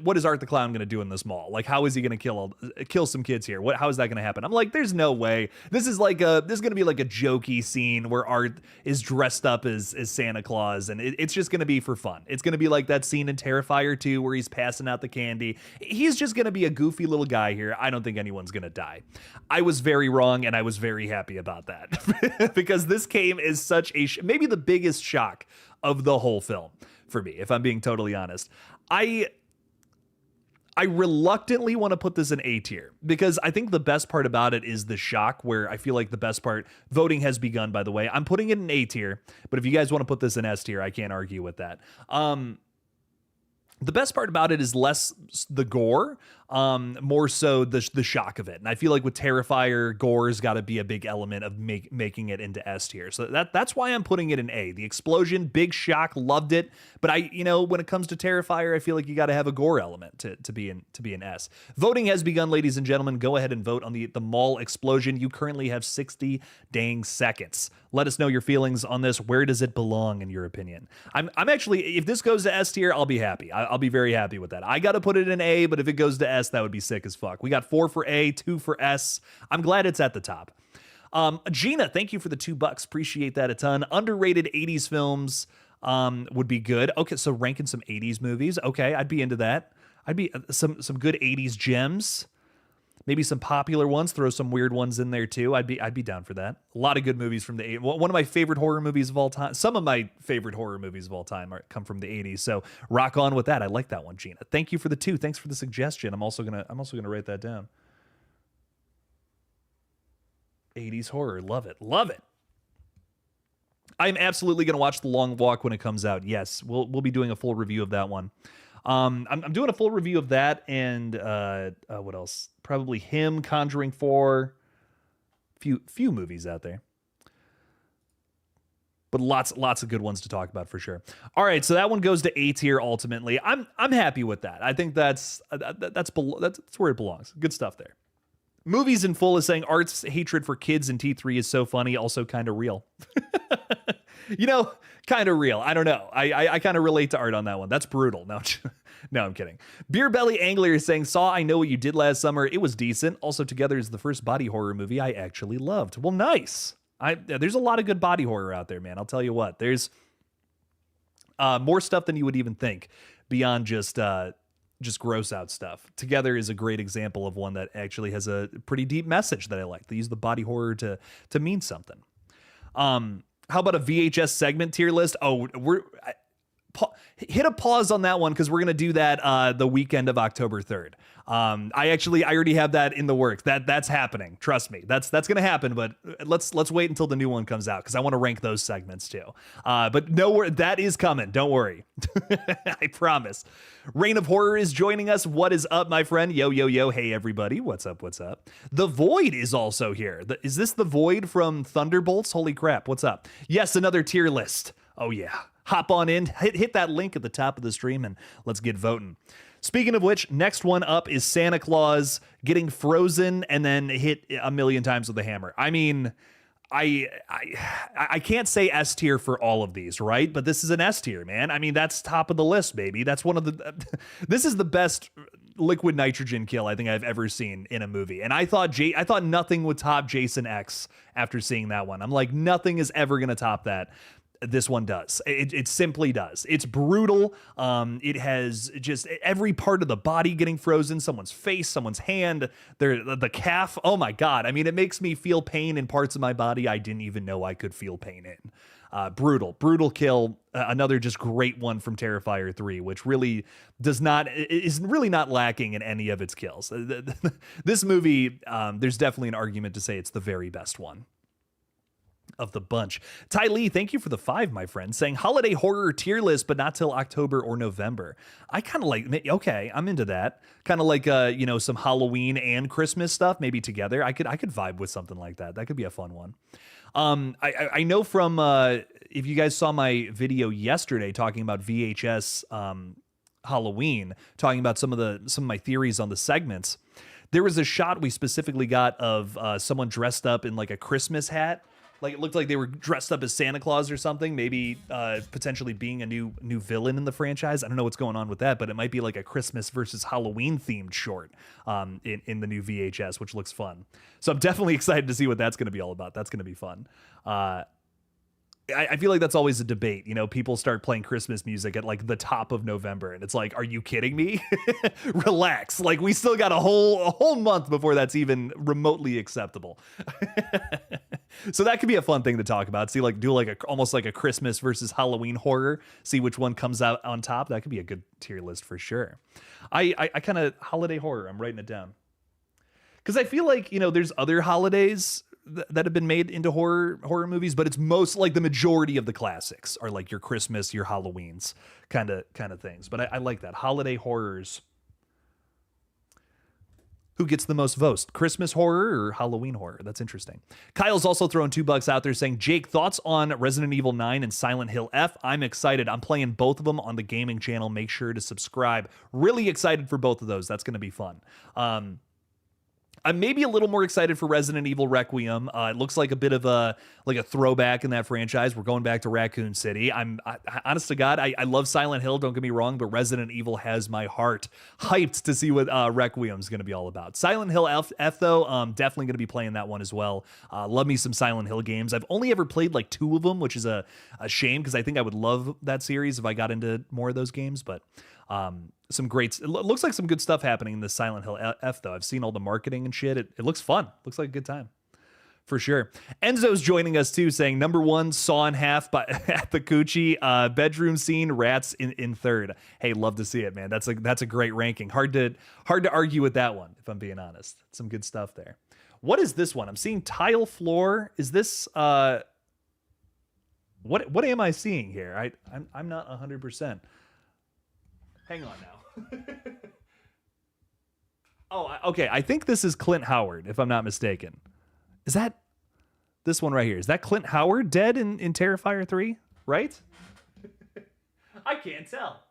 what is Art the Clown going to do in this mall? Like, how is he going to kill some kids here? How is that going to happen? I'm like, there's no way. This is going to be like a jokey scene where Art is dressed up as Santa Claus. And it's just going to be for fun. It's going to be like that scene in Terrifier 2 where he's passing out the candy. He's just going to be a goofy little guy here. I don't think anyone's going to die. I was very wrong, and I was very happy about that because this came as such maybe the biggest shock of the whole film for me, if I'm being totally honest. I reluctantly want to put this in A tier because I think the best part about it is the shock, where I feel like the best part, voting has begun, by the way. I'm putting it in A tier, but if you guys want to put this in S tier, I can't argue with that. The best part about it is less the gore, more so the shock of it. And I feel like with Terrifier, gore's got to be a big element of making it into S tier. So that's why I'm putting it in A. The explosion, big shock, loved it. But when it comes to Terrifier, I feel like you got to have a gore element to be in S. Voting has begun, ladies and gentlemen. Go ahead and vote on the mall explosion. You currently have 60 dang seconds. Let us know your feelings on this. Where does it belong in your opinion? I'm actually, if this goes to S tier, I'll be happy. I'll be very happy with that. I got to put it in A, but if it goes to S, that would be sick as fuck. We got 4 for A, 2 for S. I'm glad it's at the top. Gina, thank you for the $2. Appreciate that a ton. Underrated 80s films would be good. Okay, so ranking some 80s movies. Okay, I'd be into that. I'd be some good 80s gems. Maybe some popular ones, throw some weird ones in there too. I'd be down for that. A lot of good movies from the 80s. One of my favorite horror movies of all time. Some of my favorite horror movies of all time come from the 80s. So rock on with that. I like that one, Gina. Thank you for the 2. Thanks for the suggestion. I'm also gonna write that down. 80s horror. Love it. Love it. I'm absolutely gonna watch The Long Walk when it comes out. Yes, we'll be doing a full review of that one. I'm doing a full review of that, and what else? Probably Him, Conjuring 4, few movies out there, but lots of good ones to talk about for sure. All right, so that one goes to A tier. Ultimately, I'm happy with that. I think that's where it belongs. Good stuff there. Movies in Full is saying Art's hatred for kids in T3 is so funny, also kind of real. Kind of real. I don't know. I kind of relate to Art on that one. That's brutal. No, I'm kidding. Beer Belly Angler is saying, Saw I Know What You Did Last Summer. It was decent. Also, Together is the first body horror movie I actually loved. Well, nice. There's a lot of good body horror out there, man. I'll tell you what. There's more stuff than you would even think beyond just gross out stuff. Together is a great example of one that actually has a pretty deep message that I like. They use the body horror to mean something. How about a VHS segment tier list? Oh, hit a pause on that one because we're gonna do that the weekend of October 3rd. I already have that in the works. That's happening. Trust me, that's gonna happen. But let's wait until the new one comes out because I want to rank those segments too. But no, that is coming. Don't worry. I promise. Reign of Horror is joining us. What is up, my friend? Yo. Hey, everybody. What's up? The Void is also here. Is this the Void from Thunderbolts? Holy crap. What's up? Yes, another tier list. Oh, yeah. Hop on in. Hit that link at the top of the stream and let's get voting. Speaking of which, next one up is Santa Claus getting frozen and then hit a million times with a hammer. I mean, I can't say S tier for all of these, right? But this is an S tier, man. I mean, that's top of the list, baby. That's one of the this is the best liquid nitrogen kill I think I've ever seen in a movie. And I thought nothing would top Jason X after seeing that one. I'm like, nothing is ever going to top that. This one does. It simply does. It's brutal. It has just every part of the body getting frozen, someone's face, someone's hand, the calf. Oh my God. I mean, it makes me feel pain in parts of my body I didn't even know I could feel pain in. Brutal kill. Another just great one from Terrifier 3, which really is really not lacking in any of its kills. This movie, there's definitely an argument to say it's the very best one. of the bunch. Ty Lee, thank you for the 5, my friend, saying holiday horror tier list, but not till October or November. I kind of like, okay, I'm into that. Kind of like, some Halloween and Christmas stuff, maybe together. I could vibe with something like that. That could be a fun one. I know from, if you guys saw my video yesterday talking about VHS, Halloween, talking about some of my theories on the segments, there was a shot we specifically got of someone dressed up in like a Christmas hat. Like it looked like they were dressed up as Santa Claus or something, maybe potentially being a new villain in the franchise. I don't know what's going on with that, but it might be like a Christmas versus Halloween themed short in the new VHS, which looks fun. So I'm definitely excited to see what that's going to be all about. That's going to be fun. I feel like that's always a debate. People start playing Christmas music at like the top of November, and it's like, are you kidding me? Relax. Like we still got a whole month before that's even remotely acceptable. So that could be a fun thing to talk about. See, do almost like a Christmas versus Halloween horror. See which one comes out on top. That could be a good tier list for sure. I kind of holiday horror. I'm writing it down because I feel like there's other holidays that have been made into horror movies, but it's most like the majority of the classics are like your Christmas, your Halloweens kind of things. But I like that. Holiday horrors. Who gets the most votes? Christmas horror or Halloween horror? That's interesting. Kyle's also throwing $2 out there saying, Jake, thoughts on Resident Evil 9 and Silent Hill F? I'm excited. I'm playing both of them on the gaming channel. Make sure to subscribe. Really excited for both of those. That's going to be fun. I'm maybe a little more excited for Resident Evil Requiem. It looks like a bit of a throwback in that franchise. We're going back to Raccoon City. Honest to God, I love Silent Hill, don't get me wrong, but Resident Evil has my heart hyped to see what Requiem's going to be all about. Silent Hill F though, definitely going to be playing that one as well. Love me some Silent Hill games. I've only ever played like 2 of them, which is a shame because I think I would love that series if I got into more of those games, but it looks like some good stuff happening in the Silent Hill F though. I've seen all the marketing and shit. It looks fun. Looks like a good time for sure. Enzo's joining us too, saying number 1, Saw in Half at the Coochie, bedroom scene, rats in third. Hey, love to see it, man. That's a great ranking. Hard to argue with that one, if I'm being honest. Some good stuff there. What is this one? I'm seeing tile floor. Is this what am I seeing here? I'm not 100%. Hang on now. Okay. I think this is Clint Howard, if I'm not mistaken. Is that this one right here? Is that Clint Howard dead in Terrifier 3? Right? I can't tell.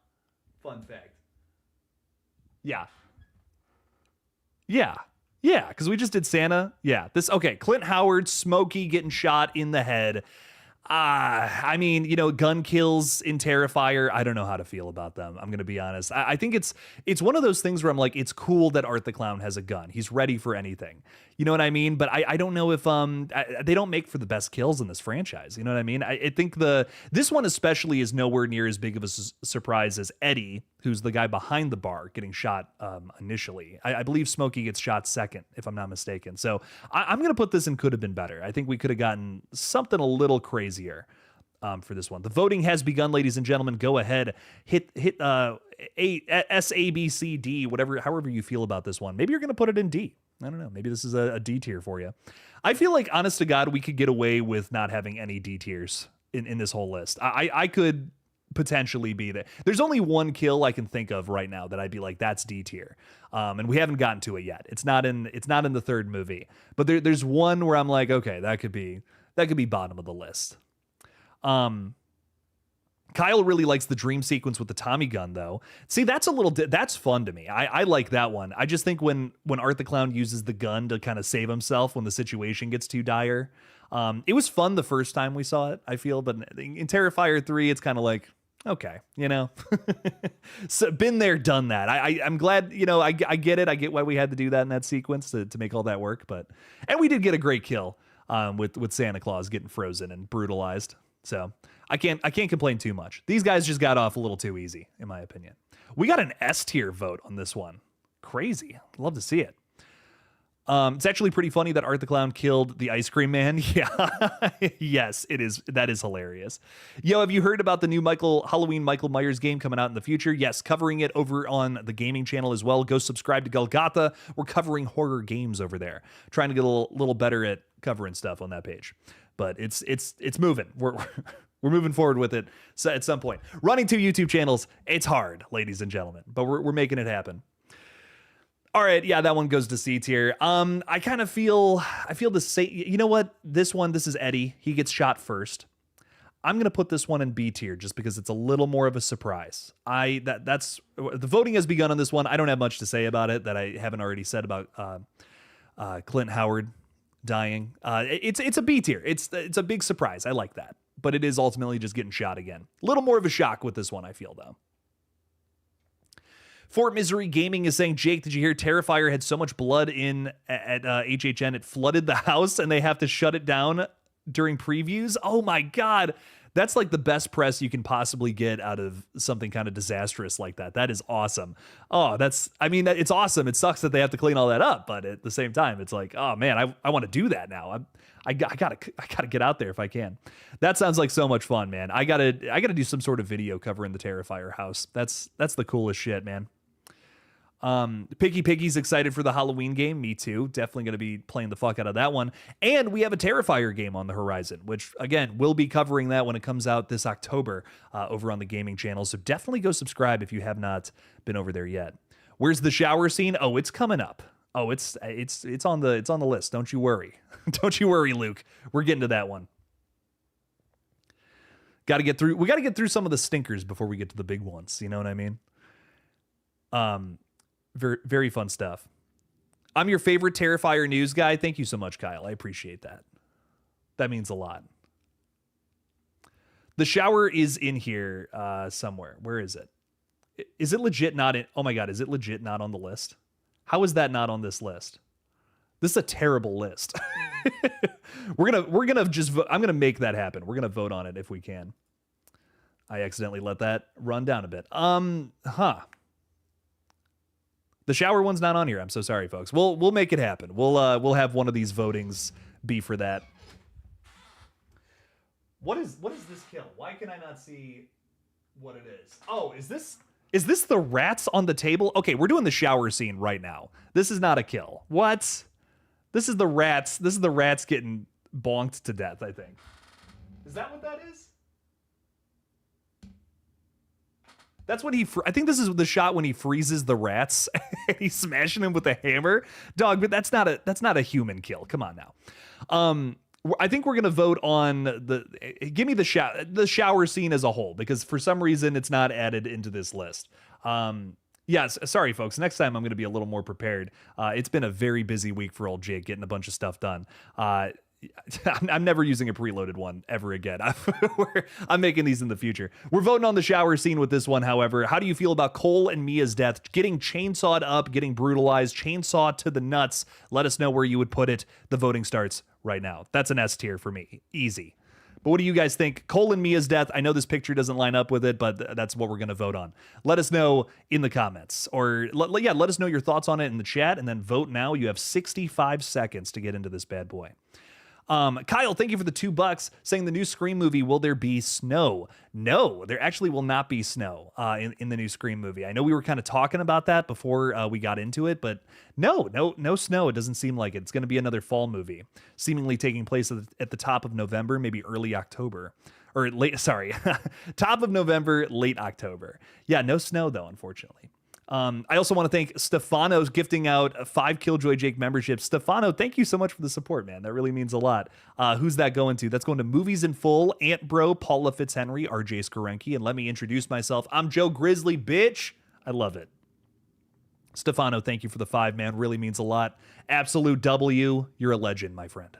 Fun fact. Yeah. Yeah, because we just did Santa. Yeah. Clint Howard, Smokey getting shot in the head. Gun kills in Terrifier. I don't know how to feel about them. I'm going to be honest. I think it's one of those things where I'm like, it's cool that Art the Clown has a gun. He's ready for anything. You know what I mean? But I don't know if they don't make for the best kills in this franchise. You know what I mean? I think this one especially is nowhere near as big of a surprise as Eddie, who's the guy behind the bar getting shot initially. I believe Smokey gets shot second, if I'm not mistaken. So I'm going to put this in could have been better. I think we could have gotten something a little crazier for this one. The voting has begun, ladies and gentlemen. Go ahead, hit S, A, B, C, D, however you feel about this one. Maybe you're going to put it in D. I don't know. Maybe this is a D tier for you. I feel like, honest to God, we could get away with not having any D tiers in this whole list. I could potentially be there. There's only one kill I can think of right now that I'd be like, that's D tier. And we haven't gotten to it yet. It's not in the third movie, but there's one where I'm like, okay, that could be bottom of the list. Kyle really likes the dream sequence with the Tommy gun though. See, that's that's fun to me. I like that one. I just think when Art the Clown uses the gun to kind of save himself when the situation gets too dire, it was fun the first time we saw it, I feel, but in Terrifier 3, it's kind of like, okay, so been there, done that. I'm glad, I get it. I get why we had to do that in that sequence to make all that work. And we did get a great kill with Santa Claus getting frozen and brutalized. So I can't complain too much. These guys just got off a little too easy, in my opinion. We got an S tier vote on this one. Crazy. Love to see it. It's actually pretty funny that Art the Clown killed the ice cream man. Yeah. Yes, it is. That is hilarious. Yo, have you heard about the new Halloween Michael Myers game coming out in the future? Yes, covering it over on the gaming channel as well. Go subscribe to GullGotha. We're covering horror games over there. Trying to get a little better at covering stuff on that page. but it's moving. We're moving forward with it. So at some point, running 2 YouTube channels, it's hard, ladies and gentlemen, but we're making it happen. All right, yeah, that one goes to C tier. I kind of feel the same. You know what? This is Eddie. He gets shot first. I'm gonna put this one in B tier just because it's a little more of a surprise. That's the voting has begun on this one. I don't have much to say about it that I haven't already said about Clint Howard dying. It's a B tier. It's a big surprise. I like that, but it is ultimately just getting shot again. A little more of a shock with this one, I feel though. Fort Misery Gaming is saying, Jake, did you hear Terrifier had so much blood in at HHN it flooded the house and they have to shut it down during previews? Oh my God. That's like the best press you can possibly get out of something kind of disastrous like that. That is awesome. Oh, it's awesome. It sucks that they have to clean all that up, but at the same time, it's like, oh man, I want to do that now. I gotta get out there if I can. That sounds like so much fun, man. I gotta do some sort of video covering the Terrifier house. That's the coolest shit, man. Picky Piggy's excited for the Halloween game. Me too. Definitely going to be playing the fuck out of that one. And we have a Terrifier game on the horizon, which again, we'll be covering that when it comes out this October over on the gaming channel. So definitely go subscribe if you have not been over there yet. Where's the shower scene? Oh, it's coming up. Oh, it's on the list. Don't you worry. Don't you worry, Luke. We're getting to that one. We got to get through some of the stinkers before we get to the big ones. You know what I mean? Very, very fun stuff. I'm your favorite Terrifier news guy. Thank you so much, Kyle. I appreciate that. That means a lot. The shower is in here somewhere. Where is it? Is it legit not in? Oh my God, is it legit not on the list? How is that not on this list? This is a terrible list. we're gonna just vote. I'm gonna make that happen. We're gonna vote on it if we can. I accidentally let that run down a bit. The shower one's not on here. I'm so sorry, folks. We'll make it happen. We'll have one of these votings be for that. What is this kill? Why can I not see what it is? Oh, is this the rats on the table? Okay, we're doing the shower scene right now. This is not a kill. What? This is the rats. This is the rats getting bonked to death, I think. Is that what that is? That's when I think this is the shot when he freezes the rats and he's smashing them with a hammer. Dog, but that's not a human kill. Come on now. I think we're gonna vote on give me the shower scene as a whole, because for some reason it's not added into this list. Yes, sorry folks. Next time I'm gonna be a little more prepared. It's been a very busy week for old Jake getting a bunch of stuff done. I'm never using a preloaded one ever again. I'm making these in the future. We're voting on the shower scene with this one, however. How do you feel about Cole and Mia's death? Getting chainsawed up, getting brutalized, chainsaw to the nuts. Let us know where you would put it. The voting starts right now. That's an S tier for me. Easy. But what do you guys think? Cole and Mia's death. I know this picture doesn't line up with it, but that's what we're going to vote on. Let us know in the comments, or let us know your thoughts on it in the chat, and then vote now. You have 65 seconds to get into this bad boy. Kyle, thank you for the $2 saying the new Scream movie, will there be snow? No, there actually will not be snow in the new Scream movie. I know we were kind of talking about that before we got into it, but no snow. It doesn't seem like it. It's going to be another fall movie, seemingly taking place at the top of November, maybe early October. Or top of November, late October. Yeah, no snow though, unfortunately. I also want to thank Stefano's gifting out 5 Killjoy Jake memberships. Stefano, thank you so much for the support, man. That really means a lot. Who's that going to? That's going to Movies in Full, Aunt Bro, Paula Fitzhenry, RJ Skarenki, and let me introduce myself. I'm Joe Grizzly, bitch. I love it. Stefano, thank you for the 5, man. Really means a lot. Absolute W. You're a legend, my friend.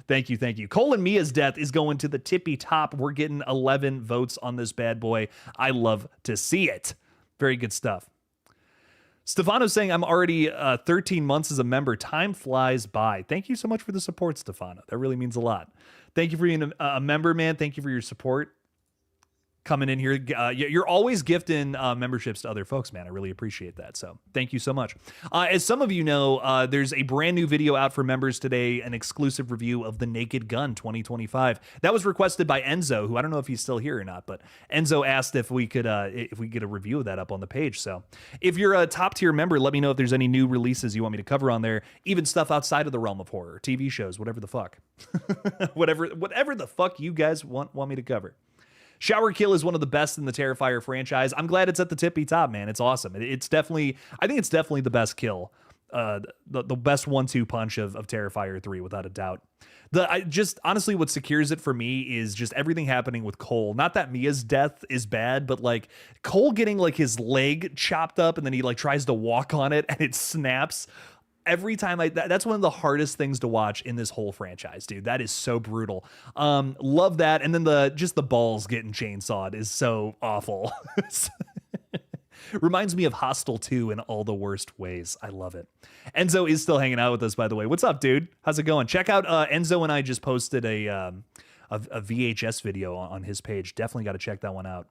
Thank you. Cole and Mia's death is going to the tippy top. We're getting 11 votes on this bad boy. I love to see it. Very good stuff. Stefano's saying, I'm already 13 months as a member. Time flies by. Thank you so much for the support, Stefano. That really means a lot. Thank you for being a member, man. Thank you for your support. coming in here. You're always gifting memberships to other folks, man. I really appreciate that. So thank you so much. As some of you know, there's a brand new video out for members today, an exclusive review of The Naked Gun 2025. That was requested by Enzo, who I don't know if he's still here or not, but Enzo asked if we could get a review of that up on the page. So if you're a top tier member, let me know if there's any new releases you want me to cover on there, even stuff outside of the realm of horror, TV shows, whatever the fuck. whatever the fuck you guys want me to cover. Shower Kill is one of the best in the Terrifier franchise. I'm glad it's at the tippy top, man. It's awesome. It's definitely, I think it's definitely the best kill, the best 1-2 punch of Terrifier 3, without a doubt. Honestly, what secures it for me is just everything happening with Cole. Not that Mia's death is bad, but like Cole getting like his leg chopped up and then he like tries to walk on it and it snaps. Every time that's one of the hardest things to watch in this whole franchise, dude. That is so brutal. Love that. And then the balls getting chainsawed is so awful. Reminds me of Hostel 2 in all the worst ways. I love it. Enzo is still hanging out with us, by the way. What's up, dude? How's it going? Check out Enzo and I just posted a VHS video on his page. Definitely got to check that one out.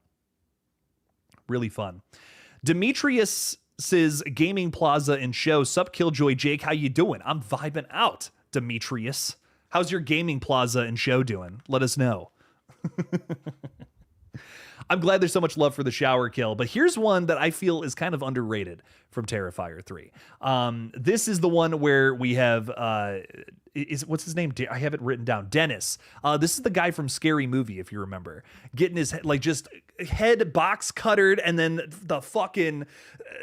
Really fun. Demetrius says Gaming Plaza and show. Sup, Killjoy Jake, how you doing? I'm vibing out, Demetrius. How's your Gaming Plaza and show doing? Let us know. I'm glad there's so much love for the shower kill, but here's one that I feel is kind of underrated from Terrifier 3. This is the one where we have, what's his name? I have it written down. Dennis. This is the guy from Scary Movie, if you remember. Getting his head, like just head box cuttered and then the fucking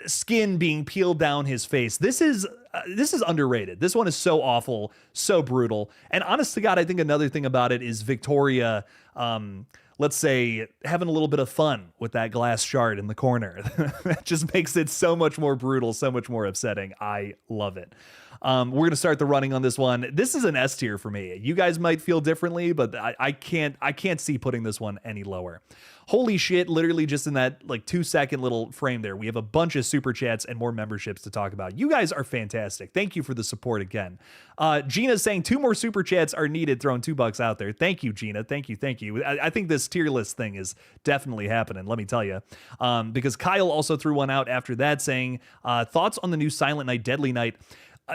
skin being peeled down his face. This is underrated. This one is so awful, so brutal. And honest to God, I think another thing about it is Victoria, let's say, having a little bit of fun with that glass shard in the corner. That just makes it so much more brutal, so much more upsetting. I love it. We're going to start the running on this one. This is an S tier for me. You guys might feel differently, but I can't see putting this one any lower. Holy shit, literally just in that like 2-second little frame there, we have a bunch of super chats and more memberships to talk about. You guys are fantastic. Thank you for the support again. Gina's saying 2 more super chats are needed, throwing $2 out there. Thank you, Gina. Thank you. I think this tier list thing is definitely happening, let me tell you. Because Kyle also threw one out after that saying, thoughts on the new Silent Night, Deadly Night.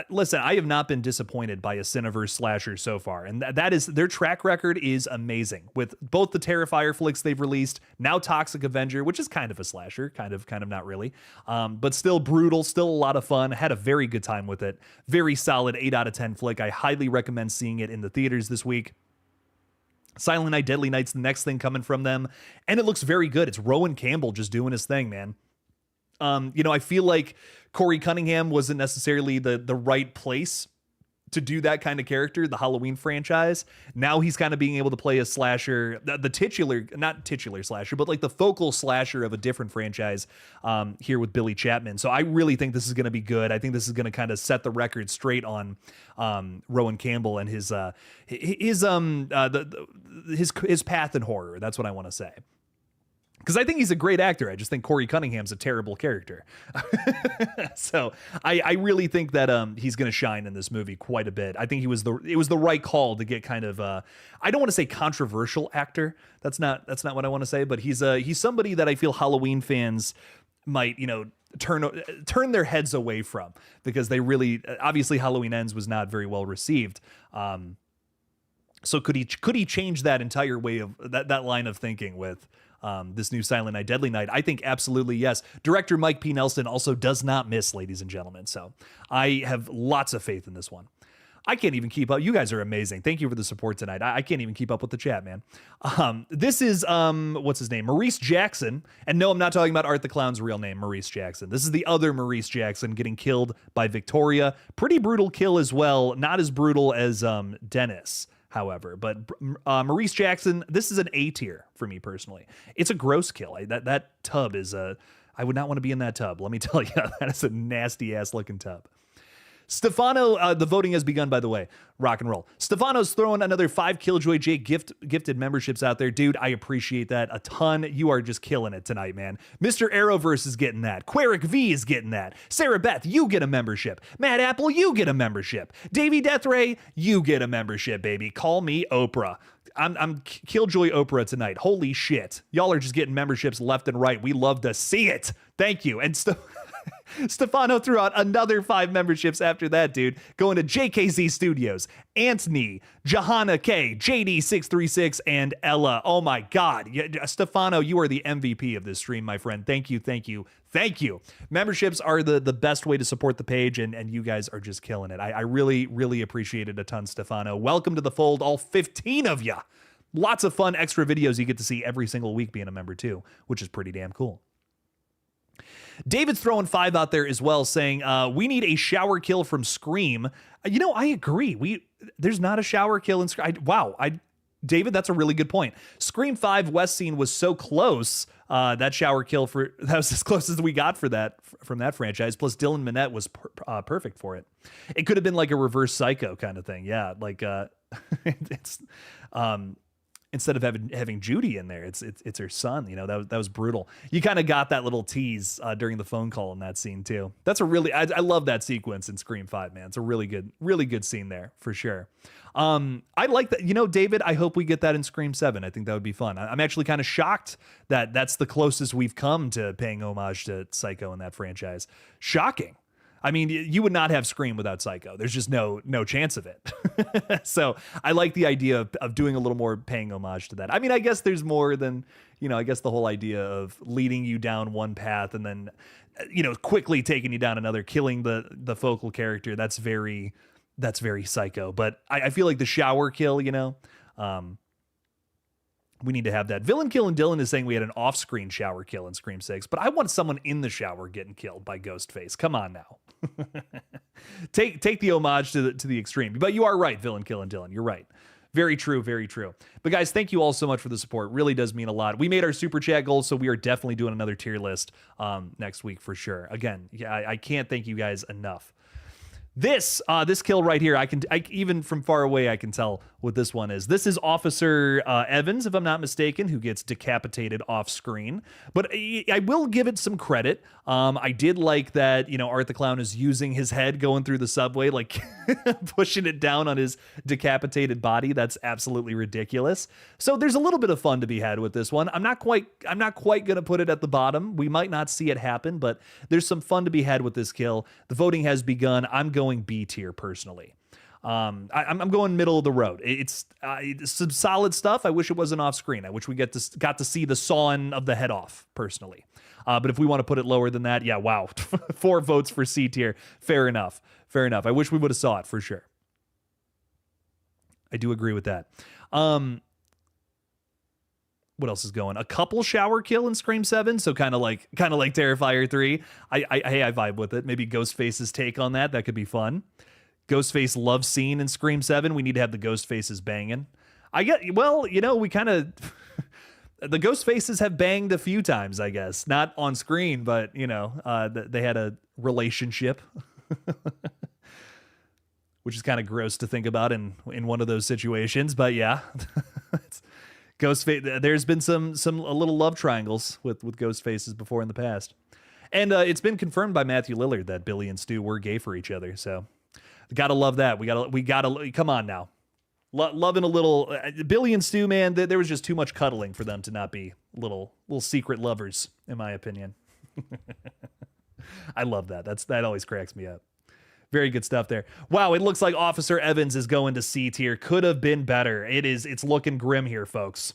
Listen, I have not been disappointed by a Cineverse slasher so far, and that is, their track record is amazing with both the Terrifier flicks they've released, now Toxic Avenger, which is kind of a slasher, kind of not really, but still brutal, still a lot of fun. Had a very good time with it. Very solid 8 out of 10 flick. I highly recommend seeing it in the theaters this week. Silent Night, Deadly Night's the next thing coming from them, and it looks very good. It's Rowan Campbell just doing his thing, man. I feel like Corey Cunningham wasn't necessarily the right place to do that kind of character, the Halloween franchise. Now he's kind of being able to play a slasher, the titular, not titular slasher, but like the focal slasher of a different franchise here with Billy Chapman. So I really think this is going to be good. I think this is going to kind of set the record straight on Rowan Campbell and his path in horror. That's what I want to say. Because I think he's a great actor. I just think Corey Cunningham's a terrible character. So I really think that he's going to shine in this movie quite a bit. I think it was the right call to get kind of I don't want to say controversial actor. That's not what I want to say. But he's somebody that I feel Halloween fans might turn their heads away from, because they really, obviously Halloween Ends was not very well received. So could he change that entire way of that line of thinking with this new Silent Night, Deadly Night? I think absolutely yes. Director Mike P. Nelson also does not miss, ladies and gentlemen. So I have lots of faith in this one. I can't even keep up. You guys are amazing. Thank you for the support tonight. I can't even keep up with the chat, man. This is, what's his name? Maurice Jackson. And no, I'm not talking about Art the Clown's real name, Maurice Jackson. This is the other Maurice Jackson getting killed by Victoria. Pretty brutal kill as well. Not as brutal as Dennis, however, but Maurice Jackson, this is an A tier for me personally. It's a gross kill. That tub is I would not want to be in that tub. Let me tell you, that is a nasty ass looking tub. Stefano, the voting has begun, by the way. Rock and roll. Stefano's throwing another 5 Killjoy Jake gifted memberships out there. Dude, I appreciate that a ton. You are just killing it tonight, man. Mr. Arrowverse is getting that. Queric V is getting that. Sarah Beth, you get a membership. Matt Apple, you get a membership. Davey Deathray, you get a membership, baby. Call me Oprah. I'm Killjoy Oprah tonight. Holy shit. Y'all are just getting memberships left and right. We love to see it. Thank you. And Stefano threw out another 5 memberships after that, dude. Going to JKZ Studios, Anthony, Johanna K, JD636, and Ella. Oh my God. Stefano, you are the MVP of this stream, my friend. Thank you, thank you, thank you. Memberships are the best way to support the page, and you guys are just killing it. I really, really appreciate it a ton, Stefano. Welcome to the fold, all 15 of you. Lots of fun extra videos you get to see every single week being a member too, which is pretty damn cool. David's throwing 5 out there as well, saying we need a shower kill from Scream. I agree. There's not a shower kill in Scream. David, that's a really good point. Scream 5 West scene was so close. That shower kill that was as close as we got from that franchise. Plus, Dylan Minnette was perfect for it. It could have been like a reverse Psycho kind of thing. Yeah, like it's instead of having Judy in there, it's her son. That was brutal. You kind of got that little tease during the phone call in that scene too. That's I love that sequence in Scream 5, man. It's a really good scene there for sure. I like that. David, I hope we get that in Scream 7. I think that would be fun. I'm actually kind of shocked that that's the closest we've come to paying homage to Psycho in that franchise. Shocking. I mean, you would not have Scream without Psycho. There's just no chance of it. So I like the idea of doing a little more paying homage to that. I mean, I guess there's more than, I guess the whole idea of leading you down one path and then, quickly taking you down another, killing the focal character. That's very Psycho. But I feel like the shower kill, we need to have that. Villain Kill and Dylan is saying we had an off-screen shower kill in Scream 6, but I want someone in the shower getting killed by Ghostface. Come on now. Take the homage to the extreme. But you are right, Villain Kill and Dylan. You're right. Very true, very true. But guys, thank you all so much for the support. It really does mean a lot. We made our super chat goals, so we are definitely doing another tier list next week for sure. Again, I can't thank you guys enough. This kill right here, I even from far away, I can tell what this one is. This is Officer Evans, if I'm not mistaken, who gets decapitated off screen. But I will give it some credit. I did like that, Art the Clown is using his head going through the subway, like pushing it down on his decapitated body. That's absolutely ridiculous. So there's a little bit of fun to be had with this one. I'm not quite going to put it at the bottom. We might not see it happen, but there's some fun to be had with this kill. The voting has begun. I'm going B tier personally. I'm going middle of the road. It's some solid stuff. I wish it wasn't off screen. I wish we got to see the sawing of the head off personally. But if we want to put it lower than that, yeah, wow. 4 votes for C tier. Fair enough. I wish we would have saw it for sure. I do agree with that. What else is going? A couple shower kill in Scream 7, so kind of like Terrifier 3. I vibe with it. Maybe Ghostface's take on that. That could be fun. Ghostface love scene in Scream 7. We need to have the Ghostfaces banging. We kind of the Ghostfaces have banged a few times, I guess. Not on screen, but they had a relationship. Which is kind of gross to think about in one of those situations, but yeah. Ghostface, there's been some little love triangles with Ghostfaces before in the past. And it's been confirmed by Matthew Lillard that Billy and Stu were gay for each other, so gotta love that. We gotta come on now. Loving a little Billy and Stu, man, there was just too much cuddling for them to not be little secret lovers, in my opinion. I love that. That always cracks me up. Very good stuff there. Wow, it looks like Officer Evans is going to C tier. Could have been better. It's looking grim here, folks.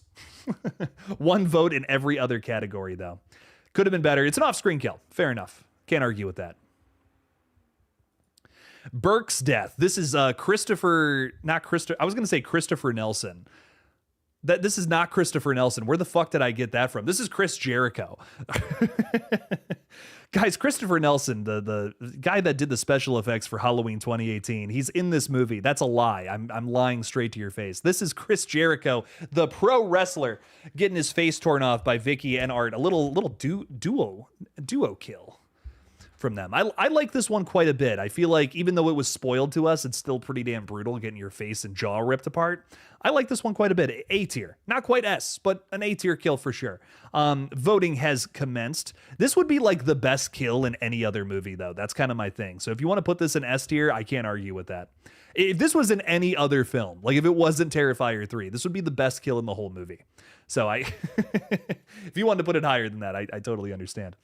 1 vote in every other category, though. Could have been better. It's an off-screen kill. Fair enough. Can't argue with that. Burke's death. This is Christopher Nelson. This is not Christopher Nelson. Where the fuck did I get that from? This is Chris Jericho. Guys, Christopher Nelson, the guy that did the special effects for Halloween 2018, he's in this movie. That's a lie. I'm lying straight to your face. This is Chris Jericho, the pro wrestler, getting his face torn off by Vicky and Art. A little duo kill. from them. I like this one quite a bit. I feel like even though it was spoiled to us, it's still pretty damn brutal, getting your face and jaw ripped apart. I like this one quite a bit. A tier, not quite S, but an A tier kill for sure. Voting has commenced. This would be like the best kill in any other movie, though. That's kind of my thing. So if you want to put this in S tier, I can't argue with that. If this was in any other film, like if it wasn't Terrifier 3, this would be the best kill in the whole movie. So if you wanted to put it higher than that, I totally understand.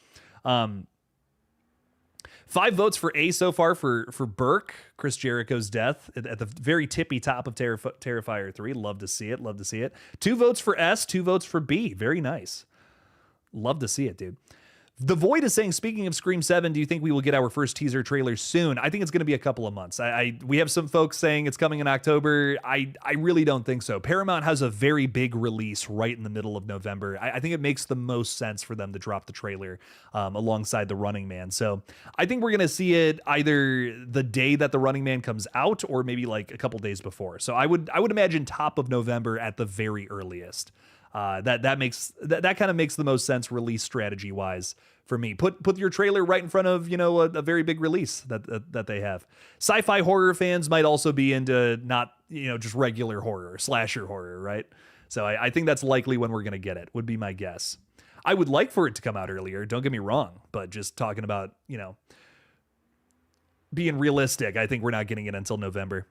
5 votes for A so far for Burke, Chris Jericho's death at the very tippy top of Terrifier 3. Love to see it. Love to see it. 2 votes for S, 2 votes for B. Very nice. Love to see it, dude. The Void is saying, speaking of Scream 7, do you think we will get our first teaser trailer soon? I think it's going to be a couple of months. We have some folks saying it's coming in October. I really don't think so. Paramount has a very big release right in the middle of November. I think it makes the most sense for them to drop the trailer alongside The Running Man. So I think we're going to see it either the day that The Running Man comes out or maybe like a couple days before. So I would imagine top of November at the very earliest. That kind of makes the most sense release strategy wise for me. Put your trailer right in front of, a very big release that they have. Sci-fi horror fans might also be into not, just regular horror, slasher horror, right? So I think that's likely when we're going to get it, would be my guess. I would like for it to come out earlier, don't get me wrong, but just talking about, being realistic, I think we're not getting it until November.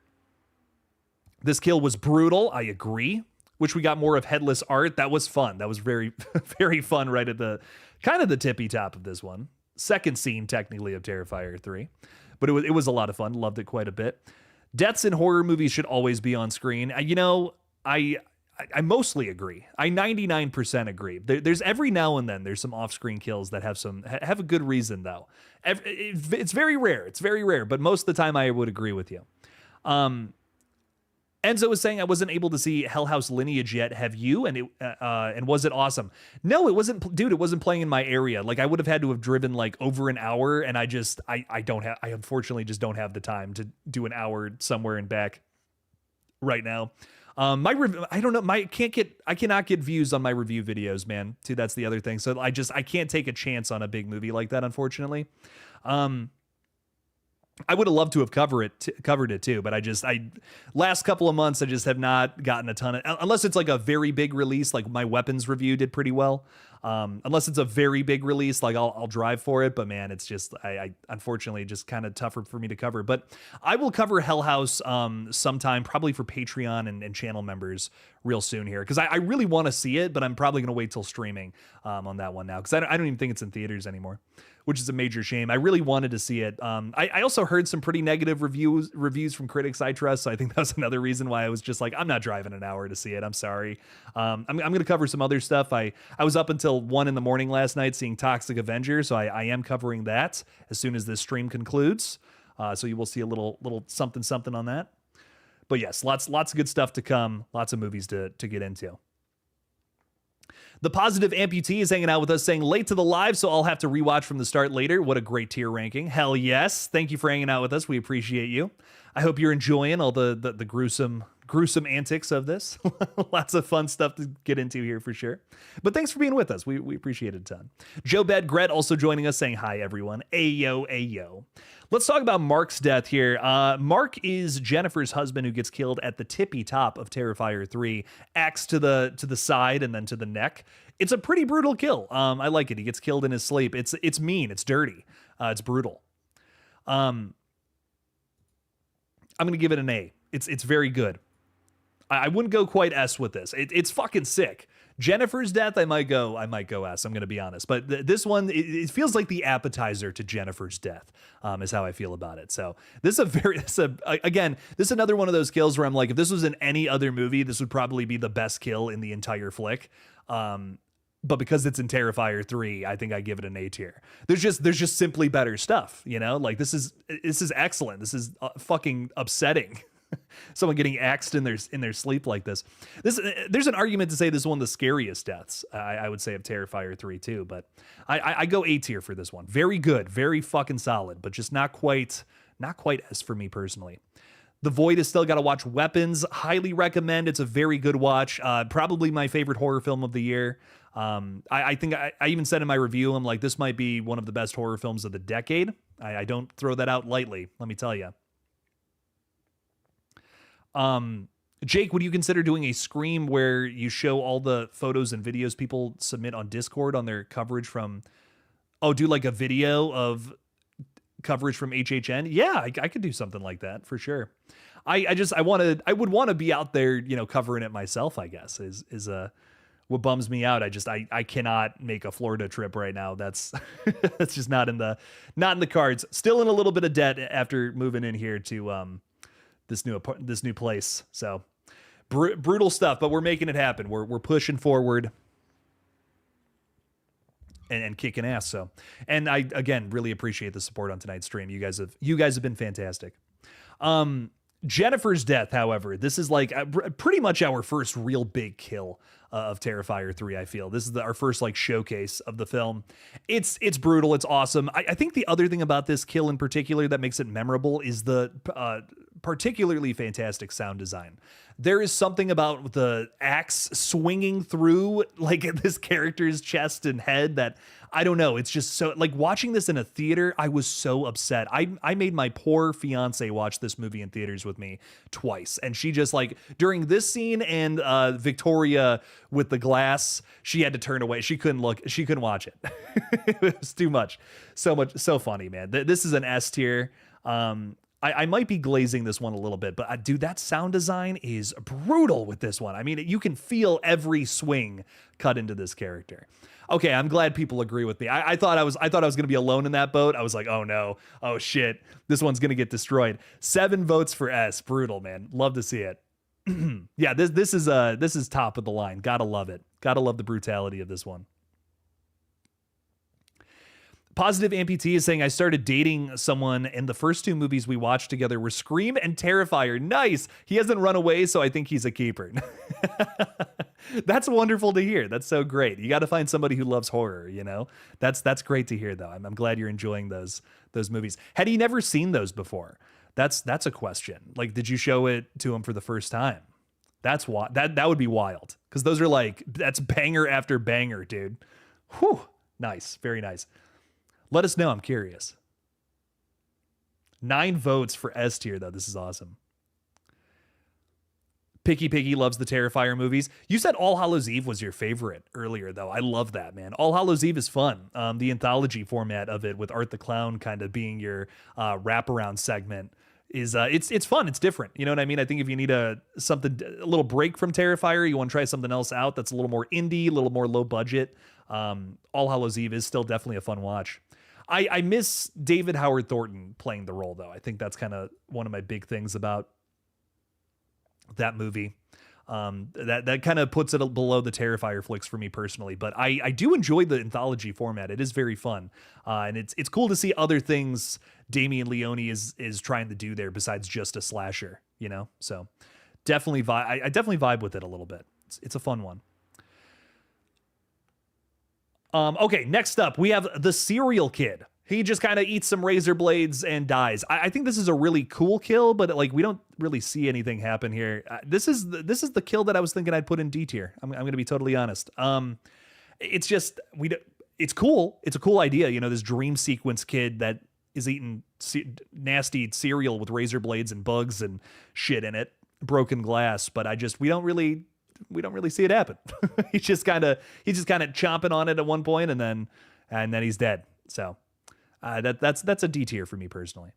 This kill was brutal, I agree. Wish we got more of headless art. That was fun. That was very, very fun right at the kind of the tippy top of this one. Second scene, technically, of Terrifier 3. But it was a lot of fun. Loved it quite a bit. Deaths in horror movies should always be on screen. I mostly agree. I 99% agree. There's every now and then there's some off-screen kills that have a good reason, though. It's very rare. It's very rare. But most of the time I would agree with you. Enzo was saying, I wasn't able to see Hell House Lineage yet. Have you? And was it awesome? No, it wasn't, dude. It wasn't playing in my area. Like I would have had to have driven like over an hour, and I unfortunately just don't have the time to do an hour somewhere and back right now. I don't know. I cannot get views on my review videos, man. Too. That's the other thing. So I can't take a chance on a big movie like that, unfortunately. I would have loved to have covered it too, but last couple of months I just have not gotten a ton of, unless it's like a very big release, like my weapons review did pretty well. Unless it's a very big release, like I'll drive for it, but man, it's just, I unfortunately just kind of tougher for me to cover, but I will cover Hell House, sometime probably for Patreon and channel members real soon here. Cause I really want to see it, but I'm probably going to wait till streaming, on that one now. Cause I don't even think it's in theaters anymore, which is a major shame. I really wanted to see it. I also heard some pretty negative reviews from critics I trust. So I think that was another reason why I was just like, I'm not driving an hour to see it. I'm sorry. I'm going to cover some other stuff. I was up until 1 a.m. last night seeing Toxic Avenger. So I am covering that as soon as this stream concludes. So you will see a little something on that. But yes, lots of good stuff to come. Lots of movies to get into. The Positive Amputee is hanging out with us saying late to the live, so I'll have to rewatch from the start later. What a great tier ranking. Hell yes. Thank you for hanging out with us. We appreciate you. I hope you're enjoying all the gruesome antics of this. Lots of fun stuff to get into here for sure. But thanks for being with us. We appreciate it a ton. Joe Bedgret also joining us saying hi, everyone. Ayo, ayo. Let's talk about Mark's death here. Mark is Jennifer's husband who gets killed at the tippy top of Terrifier 3. Axe to the side and then to the neck. It's a pretty brutal kill. I like it. He gets killed in his sleep. It's mean. It's dirty. It's brutal. I'm going to give it an A. It's very good. I wouldn't go quite S with this. It's fucking sick. Jennifer's death, I might go S. I'm going to be honest, but this one, it feels like the appetizer to Jennifer's death, is how I feel about it. So this is another one of those kills where I'm like, if this was in any other movie, this would probably be the best kill in the entire flick. But because it's in Terrifier 3, I think I give it an A tier. There's just simply better stuff, like this is excellent. This is fucking upsetting. Someone getting axed in their sleep like this. There's an argument to say this is one of the scariest deaths, I would say, of Terrifier 3 too, but I go A tier for this one. Very good, very fucking solid, but just not quite S for me personally. The Void has still got to watch Weapons. Highly recommend. It's a very good watch. Probably my favorite horror film of the year. I think I even said in my review, I'm like, this might be one of the best horror films of the decade. I don't throw that out lightly, let me tell you. Jake, would you consider doing a Scream where you show all the photos and videos people submit on Discord on their coverage from, do like a video of coverage from HHN? Yeah, I could do something like that for sure. I would want to be out there, covering it myself, I guess, is what bums me out. I cannot make a Florida trip right now. That's that's just not in the cards. Still in a little bit of debt after moving in here to this new place. So brutal stuff, but we're making it happen. We're pushing forward and kicking ass. So, and I again really appreciate the support on tonight's stream. You guys have been fantastic. Jennifer's death, however, this is like pretty much our first real big kill of Terrifier 3. I feel this is our first like showcase of the film. It's brutal. It's awesome. I think the other thing about this kill in particular that makes it memorable is the particularly fantastic sound design. There is something about the axe swinging through like this character's chest and head that I don't know. It's just so like watching this in a theater. I was so upset. I made my poor fiance watch this movie in theaters with me twice. And she just like during this scene and Victoria with the glass, she had to turn away. She couldn't look. She couldn't watch it. It was too much. So funny, man. This is an S tier. I might be glazing this one a little bit, but dude, that sound design is brutal with this one. I mean, you can feel every swing cut into this character. Okay, I'm glad people agree with me. I thought I was going to be alone in that boat. I was like, oh no, oh shit, this one's going to get destroyed. 7 votes for S. Brutal, man. Love to see it. Yeah, this is top of the line. Gotta love it. Gotta love the brutality of this one. Positive Amputee is saying, I started dating someone and the first 2 movies we watched together were Scream and Terrifier. Nice. He hasn't run away, so I think he's a keeper. That's wonderful to hear. That's so great. You got to find somebody who loves horror, That's great to hear, though. I'm glad you're enjoying those movies. Had he never seen those before? That's a question. Like, did you show it to him for the first time? That's why that would be wild, because those are like, that's banger after banger, dude. Whew. Nice. Very nice. Let us know. I'm curious. 9 votes for S tier, though. This is awesome. Picky Piggy loves the Terrifier movies. You said All Hallows Eve was your favorite earlier, though. I love that, man. All Hallows Eve is fun. The anthology format of it with Art the Clown kind of being your wraparound segment is it's fun. It's different. You know what I mean? I think if you need a little break from Terrifier, you want to try something else out that's a little more indie, a little more low budget. All Hallows Eve is still definitely a fun watch. I miss David Howard Thornton playing the role, though. I think that's kind of one of my big things about that movie. That kind of puts it below the Terrifier flicks for me personally, but I do enjoy the anthology format. It is very fun, and it's cool to see other things Damien Leone is trying to do there besides just a slasher. So definitely I definitely vibe with it a little bit. It's a fun one. Okay, next up, we have the Serial Kid. He just kind of eats some razor blades and dies. I think this is a really cool kill, but like we don't really see anything happen here. This is the kill that I was thinking I'd put in D tier. I'm going to be totally honest. It's just it's cool. It's a cool idea. This dream sequence kid that is eating nasty cereal with razor blades and bugs and shit in it, broken glass. But we don't really see it happen. he's just kind of chomping on it at one point, and then he's dead. So that's a D tier for me personally.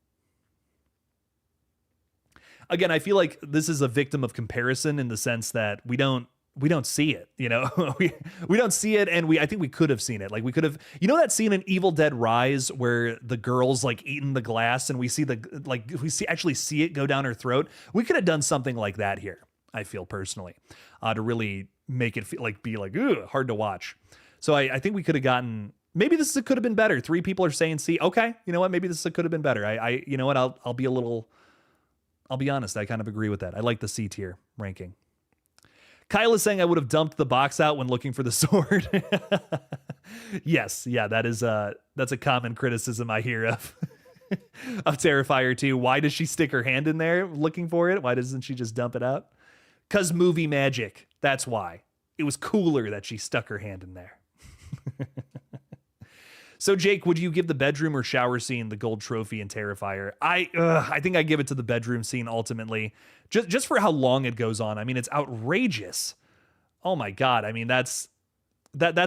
Again, I feel like this is a victim of comparison in the sense that we don't see it, we don't see it. And I think we could have seen it. Like we could have, that scene in Evil Dead Rise where the girl's like eating the glass and we actually see it go down her throat. We could have done something like that here, I feel personally, to really make it feel be ugh, hard to watch. So I think we could have gotten, maybe this could have been better. 3 people are saying C. Okay, you know what? Maybe this could have been better. You know what? I'll be honest. I kind of agree with that. I like the C tier ranking. Kyle is saying I would have dumped the box out when looking for the sword. Yes, yeah, that's a common criticism I hear of Terrifier 2. Why does she stick her hand in there looking for it? Why doesn't she just dump it out? 'Cause movie magic. That's why. it was cooler that she stuck her hand in there. So, Jake, would you give the bedroom or shower scene the gold trophy in Terrifier? I think I give it to the bedroom scene ultimately, just for how long it goes on. I mean, it's outrageous. Oh my God. I mean, that's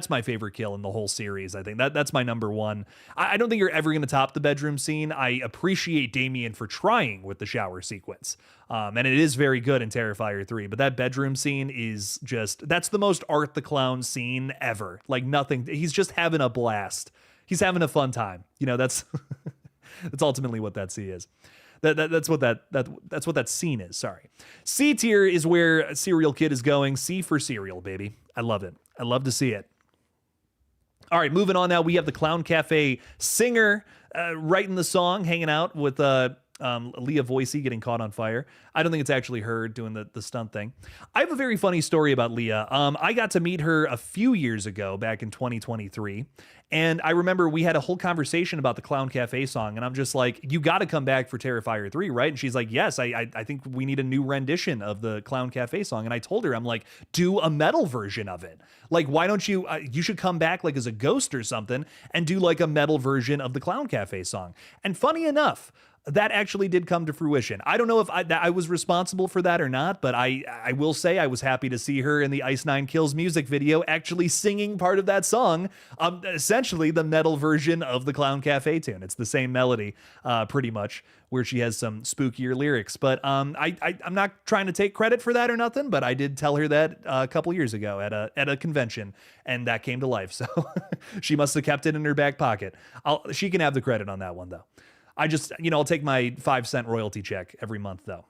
my favorite kill in the whole series. I think that's my number one. I don't think you're ever going to top the bedroom scene. I appreciate Damien for trying with the shower sequence. And it is very good in Terrifier 3, but that bedroom scene is that's the most Art the Clown scene ever. Like nothing. He's just having a blast. He's having a fun time. You know, that's ultimately what that scene is. That's what that scene is. Sorry. C tier is where Serial Kid is going. C for cereal, baby. I love it. I love to see it. All right, moving on now. We have the Clown Cafe singer writing the song, hanging out with Leah Voicey getting caught on fire. I don't think it's actually her doing the stunt thing. I have a very funny story about Leah. I got to meet her a few years ago, back in 2023. And I remember we had a whole conversation about the Clown Cafe song. And I'm just like, you got to come back for Terrifier 3, right? And she's like, yes, I think we need a new rendition of the Clown Cafe song. And I told her, I'm like, do a metal version of it. Like, why don't you should come back like as a ghost or something and do like a metal version of the Clown Cafe song. And funny enough, that actually did come to fruition. I don't know if I was responsible for that or not, but I will say I was happy to see her in the Ice Nine Kills music video actually singing part of that song, essentially the metal version of the Clown Cafe tune. It's the same melody, pretty much, where she has some spookier lyrics. But I'm not trying to take credit for that or nothing, but I did tell her that a couple years ago at a convention, and that came to life. So she must have kept it in her back pocket. She can have the credit on that one, though. I'll take my 5-cent royalty check every month, though.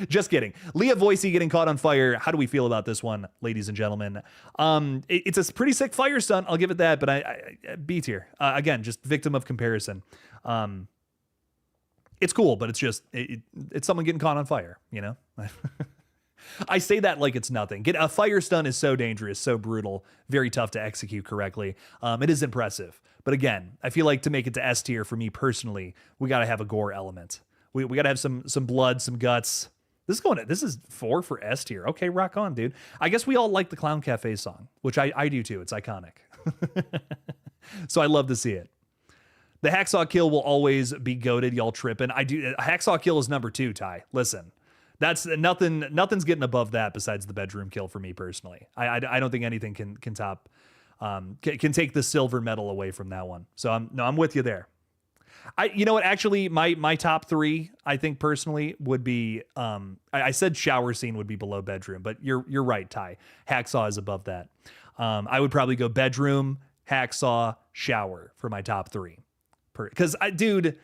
Just kidding. Leah Voicey getting caught on fire. How do we feel about this one, ladies and gentlemen? It's a pretty sick fire stunt. I'll give it that, but I B tier. Again, just victim of comparison. It's cool, but it's someone getting caught on fire, you know? I say that like it's nothing. A fire stunt is so dangerous, so brutal, very tough to execute correctly. It is impressive. But again, I feel like to make it to S tier for me personally, we got to have a gore element. We got to have some blood, some guts. This is 4 for S tier. Okay, rock on, dude. I guess we all like the Clown Cafe song, which I do too. It's iconic. So I love to see it. The Hacksaw Kill will always be goated. Y'all tripping. Hacksaw Kill is number 2, Ty. Listen. That's nothing's getting above that besides the bedroom kill for me personally. I don't think anything can top can take the silver medal away from that one. So I'm with you there. You know what, actually my top 3 I think personally would be I said shower scene would be below bedroom, but you're right, Ty. Hacksaw is above that. I would probably go bedroom, hacksaw, shower for my top 3. Cuz dude,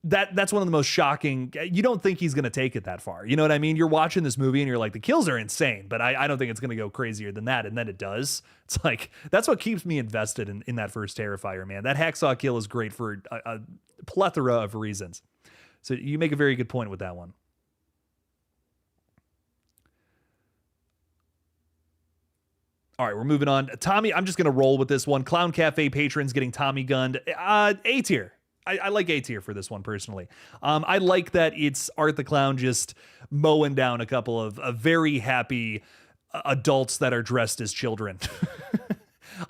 that's one of the most shocking. You don't think he's going to take it that far. You know what I mean? You're watching this movie and you're like, the kills are insane, but I don't think it's going to go crazier than that. And then it does. It's like, that's what keeps me invested in that first Terrifier, man. That hacksaw kill is great for a plethora of reasons. So you make a very good point with that one. All right, we're moving on. Tommy, I'm just going to roll with this one. Clown Cafe patrons getting Tommy gunned. A tier. I like A tier for this one personally. I like that it's Art the Clown just mowing down a couple of very happy adults that are dressed as children.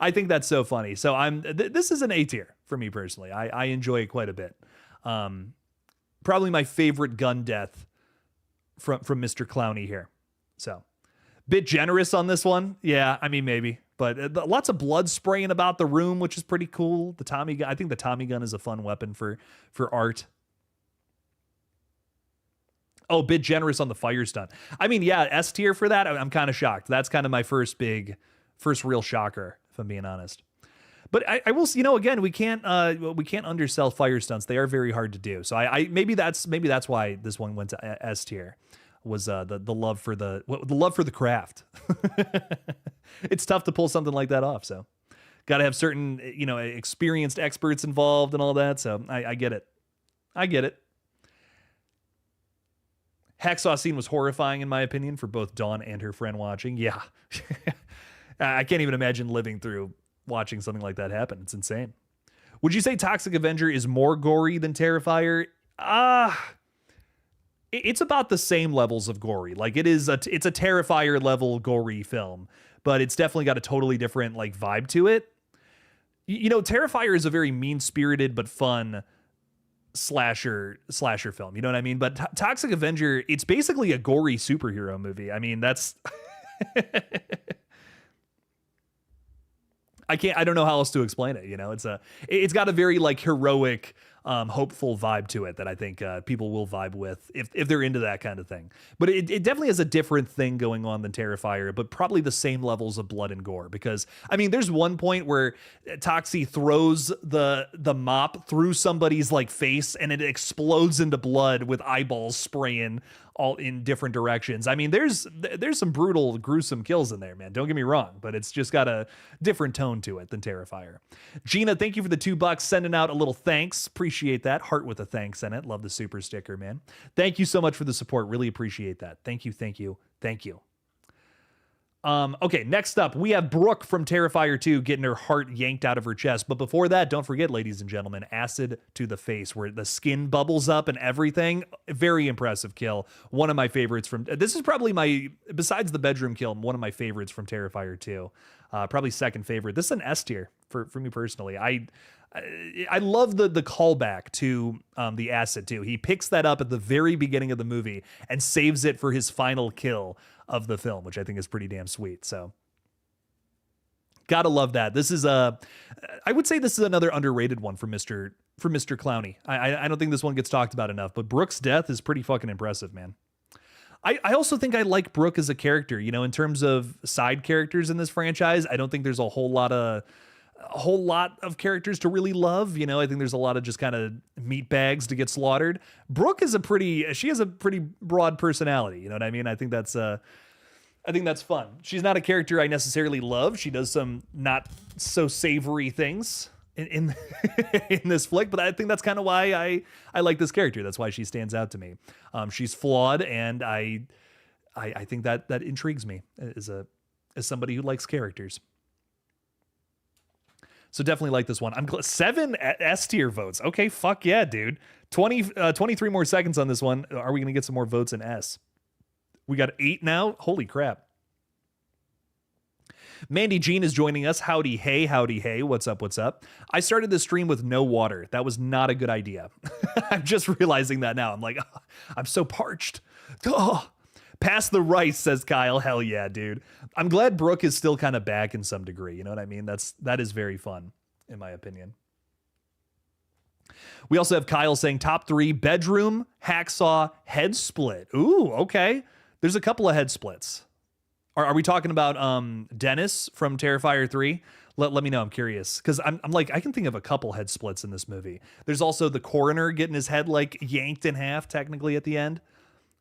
I think that's so funny. So this is an A tier for me personally. I enjoy it quite a bit. Probably my favorite gun death from Mr. Clowny here. So bit generous on this one. Yeah, I mean, maybe. But lots of blood spraying about the room, which is pretty cool. The Tommy gun, I think the Tommy gun is a fun weapon for Art. Oh, bit generous on the fire stunt. I mean, yeah, S tier for that. I'm kind of shocked. That's kind of my first real shocker, if I'm being honest. But I will, again, we can't undersell fire stunts. They are very hard to do. So maybe that's why this one went to S tier. Was the love for the craft. It's tough to pull something like that off. So got to have certain, experienced experts involved and all that. So I get it. Hacksaw scene was horrifying in my opinion for both Dawn and her friend watching. Yeah. I can't even imagine living through watching something like that happen. It's insane. Would you say Toxic Avenger is more gory than Terrifier? it's about the same levels of gory. Like it's a Terrifier level gory film, but it's definitely got a totally different like vibe to it. You know, Terrifier is a very mean-spirited but fun slasher film. You know what I mean? But Toxic Avenger, it's basically a gory superhero movie. I mean, that's I don't know how else to explain it. You know, it's got a very like heroic, hopeful vibe to it that I think people will vibe with if they're into that kind of thing. But it definitely has a different thing going on than Terrifier, but probably the same levels of blood and gore. Because I mean, there's one point where Toxie throws the mop through somebody's like face and it explodes into blood with eyeballs spraying all in different directions. I mean, there's some brutal, gruesome kills in there, man. Don't get me wrong, but it's just got a different tone to it than Terrifier. Gina, thank you for the $2, sending out a little thanks. Appreciate that. Heart with a thanks in it. Love the super sticker, man. Thank you so much for the support. Really appreciate that. Thank you, thank you, thank you. Okay, next up, we have Brooke from Terrifier 2 getting her heart yanked out of her chest. But before that, don't forget, ladies and gentlemen, acid to the face, where the skin bubbles up and everything. Very impressive kill. One of my favorites from... This is probably besides the bedroom kill, one of my favorites from Terrifier 2. Probably second favorite. This is an S tier for me personally. I love the callback to the acid too. He picks that up at the very beginning of the movie and saves it for his final kill of the film, which I think is pretty damn sweet. So gotta love that. This is I would say this is another underrated one for Mr. Clowney. I don't think this one gets talked about enough, but Brooke's death is pretty fucking impressive, man. I also think I like Brooke as a character, you know, in terms of side characters in this franchise. I don't think there's a whole lot of characters to really love. You know, I think there's a lot of just kind of meat bags to get slaughtered. Brooke is she has a pretty broad personality. You know what I mean? I think that's fun. She's not a character I necessarily love. She does some not so savory things in in this flick, but I think that's kind of why I like this character. That's why she stands out to me. She's flawed, and I think that intrigues me as somebody who likes characters. So definitely like this one. 7 S tier votes. Okay, fuck yeah, dude. 23 more seconds on this one. Are we going to get some more votes in S? We got 8 now. Holy crap. Mandy Jean is joining us. Howdy, hey, howdy, hey. What's up, what's up? I started this stream with no water. That was not a good idea. I'm just realizing that now. I'm like, oh, I'm so parched. Oh. Pass the rice, says Kyle. Hell yeah, dude. I'm glad Brooke is still kind of back in some degree. You know what I mean? That is very fun, in my opinion. We also have Kyle saying top 3, bedroom, hacksaw, head split. Ooh, okay. There's a couple of head splits. Are we talking about Dennis from Terrifier 3? Let me know. I'm curious. Because I'm like, I can think of a couple head splits in this movie. There's also the coroner getting his head like yanked in half technically at the end,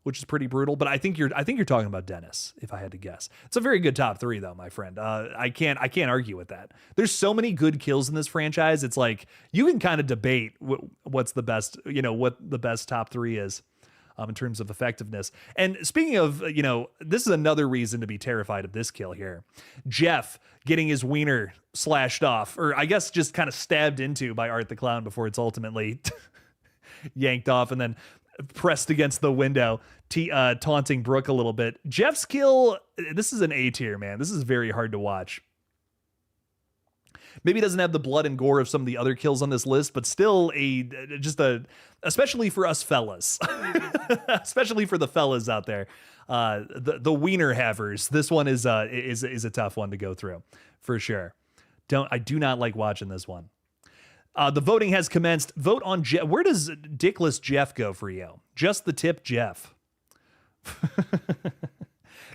which is pretty brutal. But I think you're talking about Dennis, if I had to guess. It's a very good top 3 though, my friend. I can't argue with that. There's so many good kills in this franchise. It's like you can kind of debate what's the best, you know, what the best top 3 is in terms of effectiveness. And speaking of, you know, this is another reason to be terrified of this kill here. Jeff getting his wiener slashed off, or I guess just kind of stabbed into by Art the Clown before it's ultimately yanked off and then pressed against the window, taunting Brooke a little bit. Jeff's kill, this is an A tier, man. This is very hard to watch. Maybe it doesn't have the blood and gore of some of the other kills on this list, but still especially for us fellas, especially for the fellas out there, the wiener havers. This one is a tough one to go through for sure. I do not like watching this one. The voting has commenced. Vote on Jeff. Where does Dickless Jeff go for you? Just the tip, Jeff.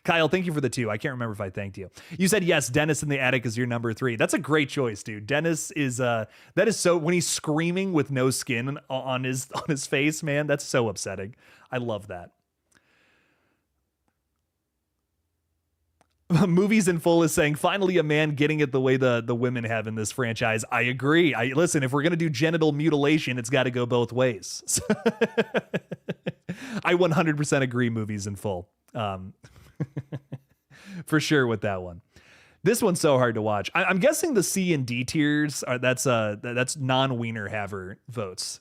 Kyle, thank you for the 2. I can't remember if I thanked you. You said yes, Dennis in the attic is your number 3. That's a great choice, dude. Dennis is that is so, when he's screaming with no skin on his face, man, that's so upsetting. I love that. Movies in Full is saying, finally a man getting it the way the women have in this franchise. I agree. Listen, if we're going to do genital mutilation, it's got to go both ways. I 100% agree, Movies in Full. For sure with that one. This one's so hard to watch. I'm guessing the C and D tiers that's non-wiener haver votes.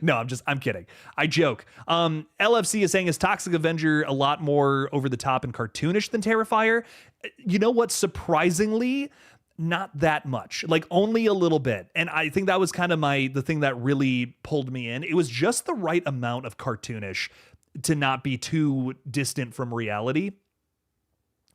No, I'm kidding. I joke. LFC is saying, is Toxic Avenger a lot more over the top and cartoonish than Terrifier? You know what? Surprisingly, not that much, like only a little bit. And I think that was kind of the thing that really pulled me in. It was just the right amount of cartoonish to not be too distant from reality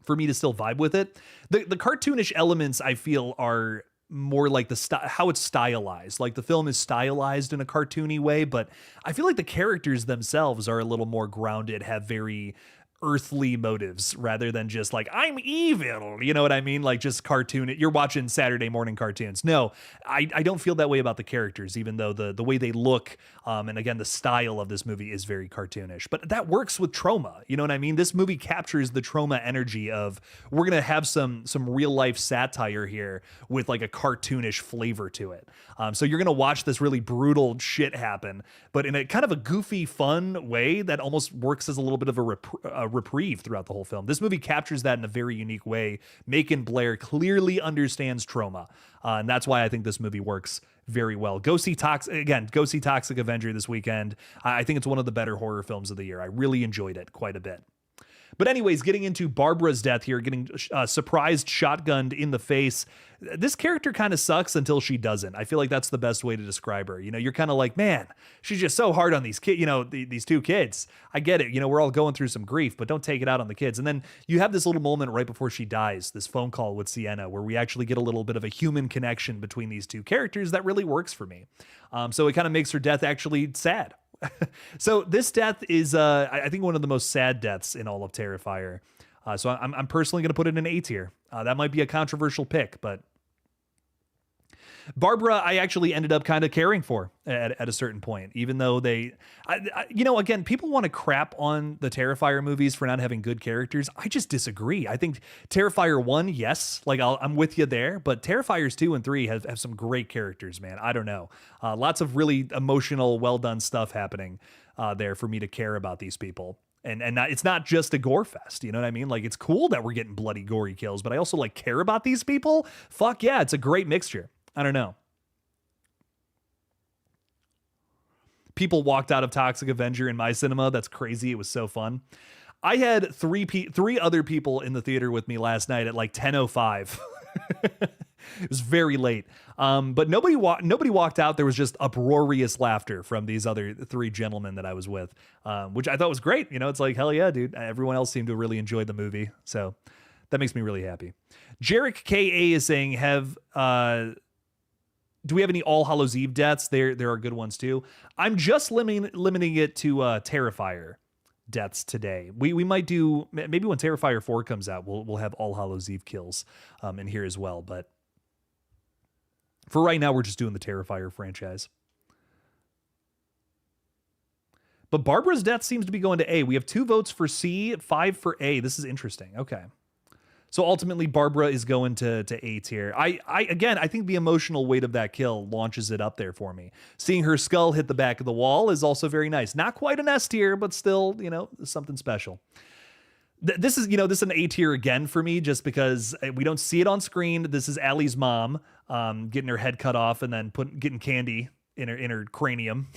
for me to still vibe with it. The cartoonish elements I feel are more like how it's stylized. Like the film is stylized in a cartoony way, but I feel like the characters themselves are a little more grounded, have very earthly motives rather than just like, I'm evil, you know what I mean? Like just cartoon, you're watching Saturday morning cartoons. No, I don't feel that way about the characters, even though the way they look, and again, the style of this movie is very cartoonish, but that works with trauma. You know what I mean? This movie captures the trauma energy of, we're going to have some real life satire here with like a cartoonish flavor to it. So you're going to watch this really brutal shit happen, but in a kind of a goofy, fun way that almost works as a little bit of a reprieve throughout the whole film. This movie captures that in a very unique way. Macon Blair clearly understands trauma, and that's why I think this movie works very well. Go see Toxic Avenger this weekend. I think it's one of the better horror films of the year. I really enjoyed it quite a bit. But anyways, getting into Barbara's death here, getting surprised shotgunned in the face. This character kind of sucks until she doesn't. I feel like that's the best way to describe her. You know, you're kind of like, man, she's just so hard on these kids, you know, these two kids. I get it. You know, we're all going through some grief, but don't take it out on the kids. And then you have this little moment right before she dies, this phone call with Sienna, where we actually get a little bit of a human connection between these two characters that really works for me. So it kind of makes her death actually sad. So this death is, I think, one of the most sad deaths in all of Terrifier. So I'm personally going to put it in A tier. That might be a controversial pick, but Barbara, I actually ended up kind of caring for at a certain point, even though again, people want to crap on the Terrifier movies for not having good characters. I just disagree. I think Terrifier 1, yes, like I'm with you there, but Terrifiers 2 and 3 have some great characters, man. I don't know. Lots of really emotional, well done stuff happening there for me to care about these people. And it's not just a gore fest, you know what I mean? Like, it's cool that we're getting bloody, gory kills, but I also like care about these people. Fuck yeah, it's a great mixture. I don't know. People walked out of Toxic Avenger in my cinema. That's crazy. It was so fun. I had three other people in the theater with me last night at like 10:05. It was very late. But nobody walked out. There was just uproarious laughter from these other three gentlemen that I was with, which I thought was great. You know, it's like, hell yeah, dude. Everyone else seemed to really enjoy the movie. So that makes me really happy. Jarek KA is saying, do we have any All Hallows Eve deaths? There are good ones too. I'm just limiting it to Terrifier deaths today. We might do, maybe when Terrifier 4 comes out, we'll have All Hallows Eve kills in here as well. But for right now, we're just doing the Terrifier franchise. But Barbara's death seems to be going to A. We have 2 votes for C, 5 for A. This is interesting. Okay. So ultimately, Barbara is going to A tier. I think the emotional weight of that kill launches it up there for me. Seeing her skull hit the back of the wall is also very nice. Not quite an S tier, but still, you know, something special. This is an A tier again for me, just because we don't see it on screen. This is Allie's mom getting her head cut off and then getting candy in her cranium.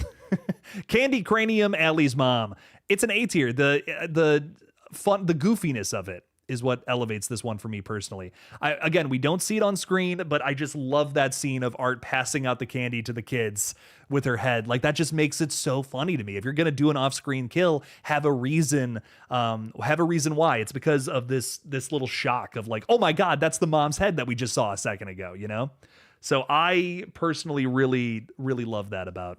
Candy cranium, Allie's mom. It's an A tier. The fun, the goofiness of it is what elevates this one for me personally. Again, we don't see it on screen, but I just love that scene of Art passing out the candy to the kids with her head. Like, that just makes it so funny to me. If you're going to do an off-screen kill, have a reason why. It's because of this little shock of like, oh my God, that's the mom's head that we just saw a second ago, you know? So I personally really, really love that about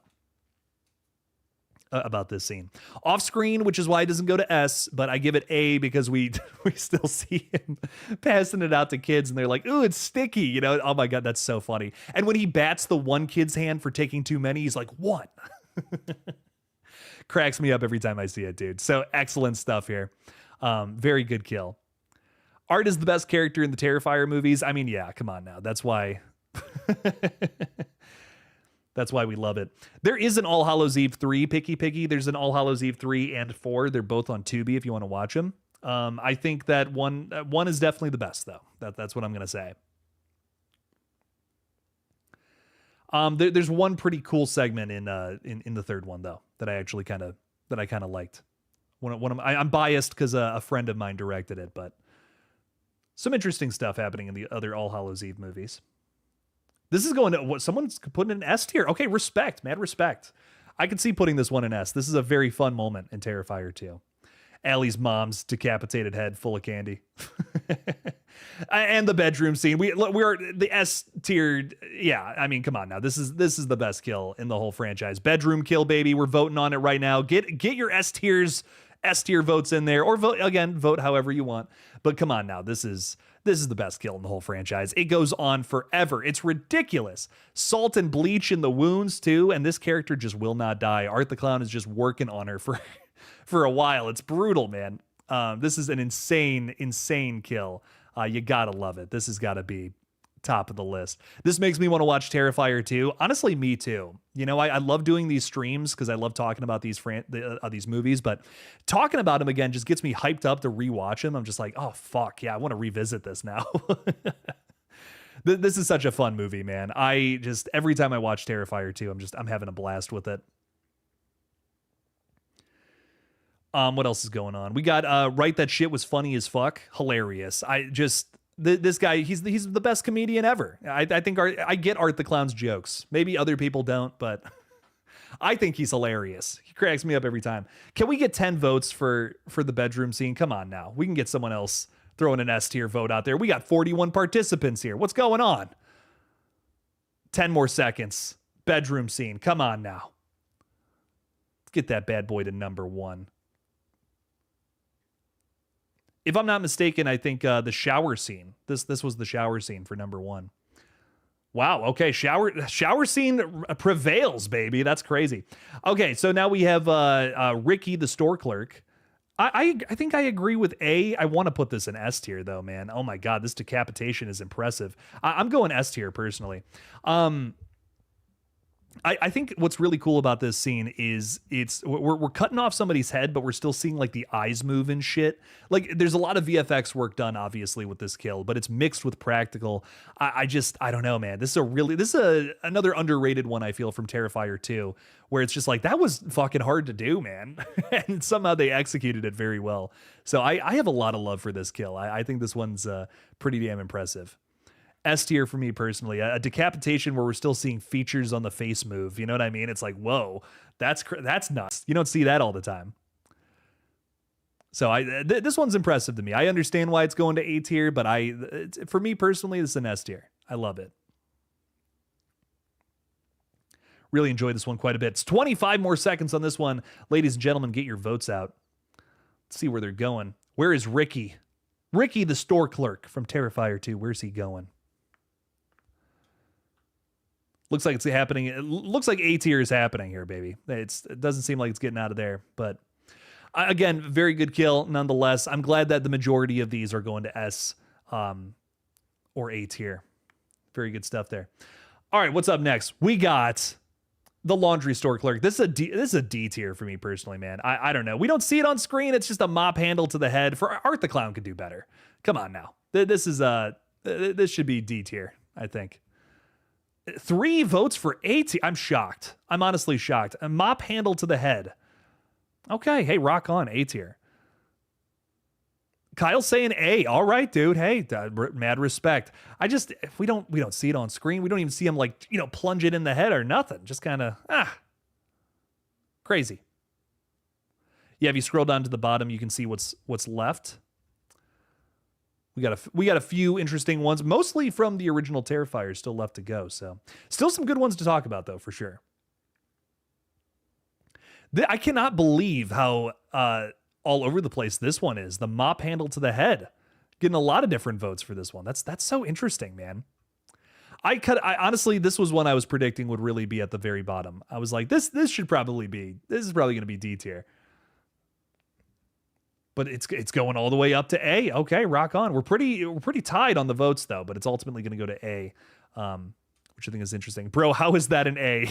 this scene. Off screen, which is why it doesn't go to S, but I give it A because we still see him passing it out to kids and they're like, ooh, it's sticky, you know? Oh my God, that's so funny. And when he bats the one kid's hand for taking too many, he's like, what? Cracks me up every time I see it, dude. So excellent stuff here. Very good kill. Art is the best character in the Terrifier movies. I mean, yeah, come on now. That's why That's why we love it. There is an All Hallows Eve 3, Picky Piggy. There's an All Hallows Eve 3 and 4. They're both on Tubi if you want to watch them. I think that one is definitely the best, though. That's what I'm going to say. There's one pretty cool segment in the third one though that I actually kind of liked. I'm biased because a friend of mine directed it, but some interesting stuff happening in the other All Hallows Eve movies. This is going to what someone's putting an S tier. Okay, respect, mad respect. I could see putting this one in S. This is a very fun moment in Terrifier 2. Allie's mom's decapitated head full of candy. And the bedroom scene. We're the S tiered. Yeah, I mean, come on now. This is the best kill in the whole franchise. Bedroom kill, baby. We're voting on it right now. Get your S tier votes in there, or vote however you want. But come on now. This is the best kill in the whole franchise. It goes on forever. It's ridiculous. Salt and bleach in the wounds too, and this character just will not die. Art the Clown is just working on her for a while. It's brutal, man. This is an insane kill. You gotta love it. This has got to be top of the list. This makes me want to watch Terrifier 2. Honestly, me too. You know, I love doing these streams because I love talking about these movies, but talking about them again just gets me hyped up to rewatch them. I'm just like, oh fuck yeah, I want to revisit this now. This is such a fun movie, man. I just every time I watch Terrifier 2, I'm having a blast with it. What else is going on? We got Right That Shit Was Funny as Fuck. Hilarious. This guy, he's the best comedian ever. I think I get Art the Clown's jokes. Maybe other people don't, but I think he's hilarious. He cracks me up every time. Can we get 10 votes for the bedroom scene? Come on now. We can get someone else throwing an S tier vote out there. We got 41 participants here. What's going on? 10 more seconds. Bedroom scene. Come on now. Let's get that bad boy to number 1. If I'm not mistaken, I think the shower scene. This was the shower scene for number 1. Wow. Okay, shower scene prevails, baby. That's crazy. Okay, so now we have Ricky, the store clerk. I think I agree with A. I want to put this in S tier though, man. Oh my god, this decapitation is impressive. I'm going S tier personally. I think what's really cool about this scene is we're cutting off somebody's head, but we're still seeing like the eyes move and shit. Like there's a lot of VFX work done obviously with this kill, but it's mixed with practical. I don't know, man. This is another underrated one I feel from Terrifier 2, where it's just like that was fucking hard to do, man. And somehow they executed it very well. So I have a lot of love for this kill. I think this one's pretty damn impressive. S tier for me personally. A decapitation where we're still seeing features on the face move. You know what I mean? It's like, whoa, that's nuts. You don't see that all the time. So this one's impressive to me. I understand why it's going to A tier, but for me personally, this is an S tier. I love it. Really enjoyed this one quite a bit. It's 25 more seconds on this one. Ladies and gentlemen, get your votes out. Let's see where they're going. Where is Ricky? Ricky, the store clerk from Terrifier 2. Where's he going? Looks like it's happening. It looks like A tier is happening here, baby. It doesn't seem like it's getting out of there. But again, very good kill nonetheless. I'm glad that the majority of these are going to S or A tier. Very good stuff there. All right, what's up next? We got the laundry store clerk. This is a D tier for me personally, man. I don't know. We don't see it on screen. It's just a mop handle to the head. For Art the Clown could do better. Come on now. This should be D tier, I think. 3 votes for A tier. I'm shocked. I'm honestly shocked. A mop handle to the head. Okay, hey, rock on, A tier. Kyle's saying A. All right, dude. Hey, mad respect. If we don't see it on screen. We don't even see him like, plunge it in the head or nothing. Just kind of crazy. Yeah, if you scroll down to the bottom, you can see what's left. We got a few interesting ones, mostly from the original Terrifier, still left to go. So, still some good ones to talk about, though, for sure. I cannot believe how all over the place this one is. The mop handle to the head, getting a lot of different votes for this one. That's so interesting, man. I honestly, this was one I was predicting would really be at the very bottom. I was like, this is probably going to be D tier. But it's going all the way up to A. Okay, rock on. We're pretty tied on the votes though, but it's ultimately going to go to A, which I think is interesting. Bro, how is that an A?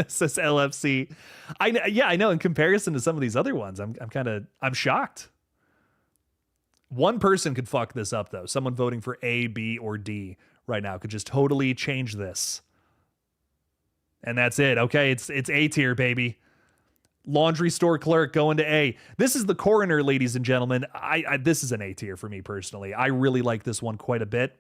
Says LFC. I know. In comparison to some of these other ones, I'm shocked. One person could fuck this up though. Someone voting for A, B, or D right now could just totally change this. And that's it. Okay, it's A tier, baby. Laundry store clerk going to A. This is the coroner, ladies and gentlemen. This is an A tier for me personally. I really like this one quite a bit.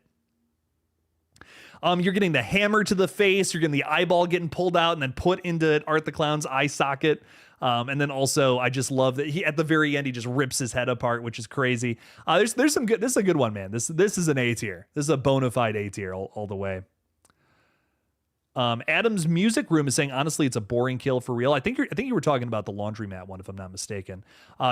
You're getting the hammer to the face. You're getting the eyeball getting pulled out and then put into Art the Clown's eye socket. And then also, I just love that he at the very end he just rips his head apart, which is crazy. There's some good. This is a good one, man. This is an A tier. This is a bona fide A tier all the way. Adam's Music Room is saying, honestly, it's a boring kill for real. I think you were talking about the laundromat one, if I'm not mistaken.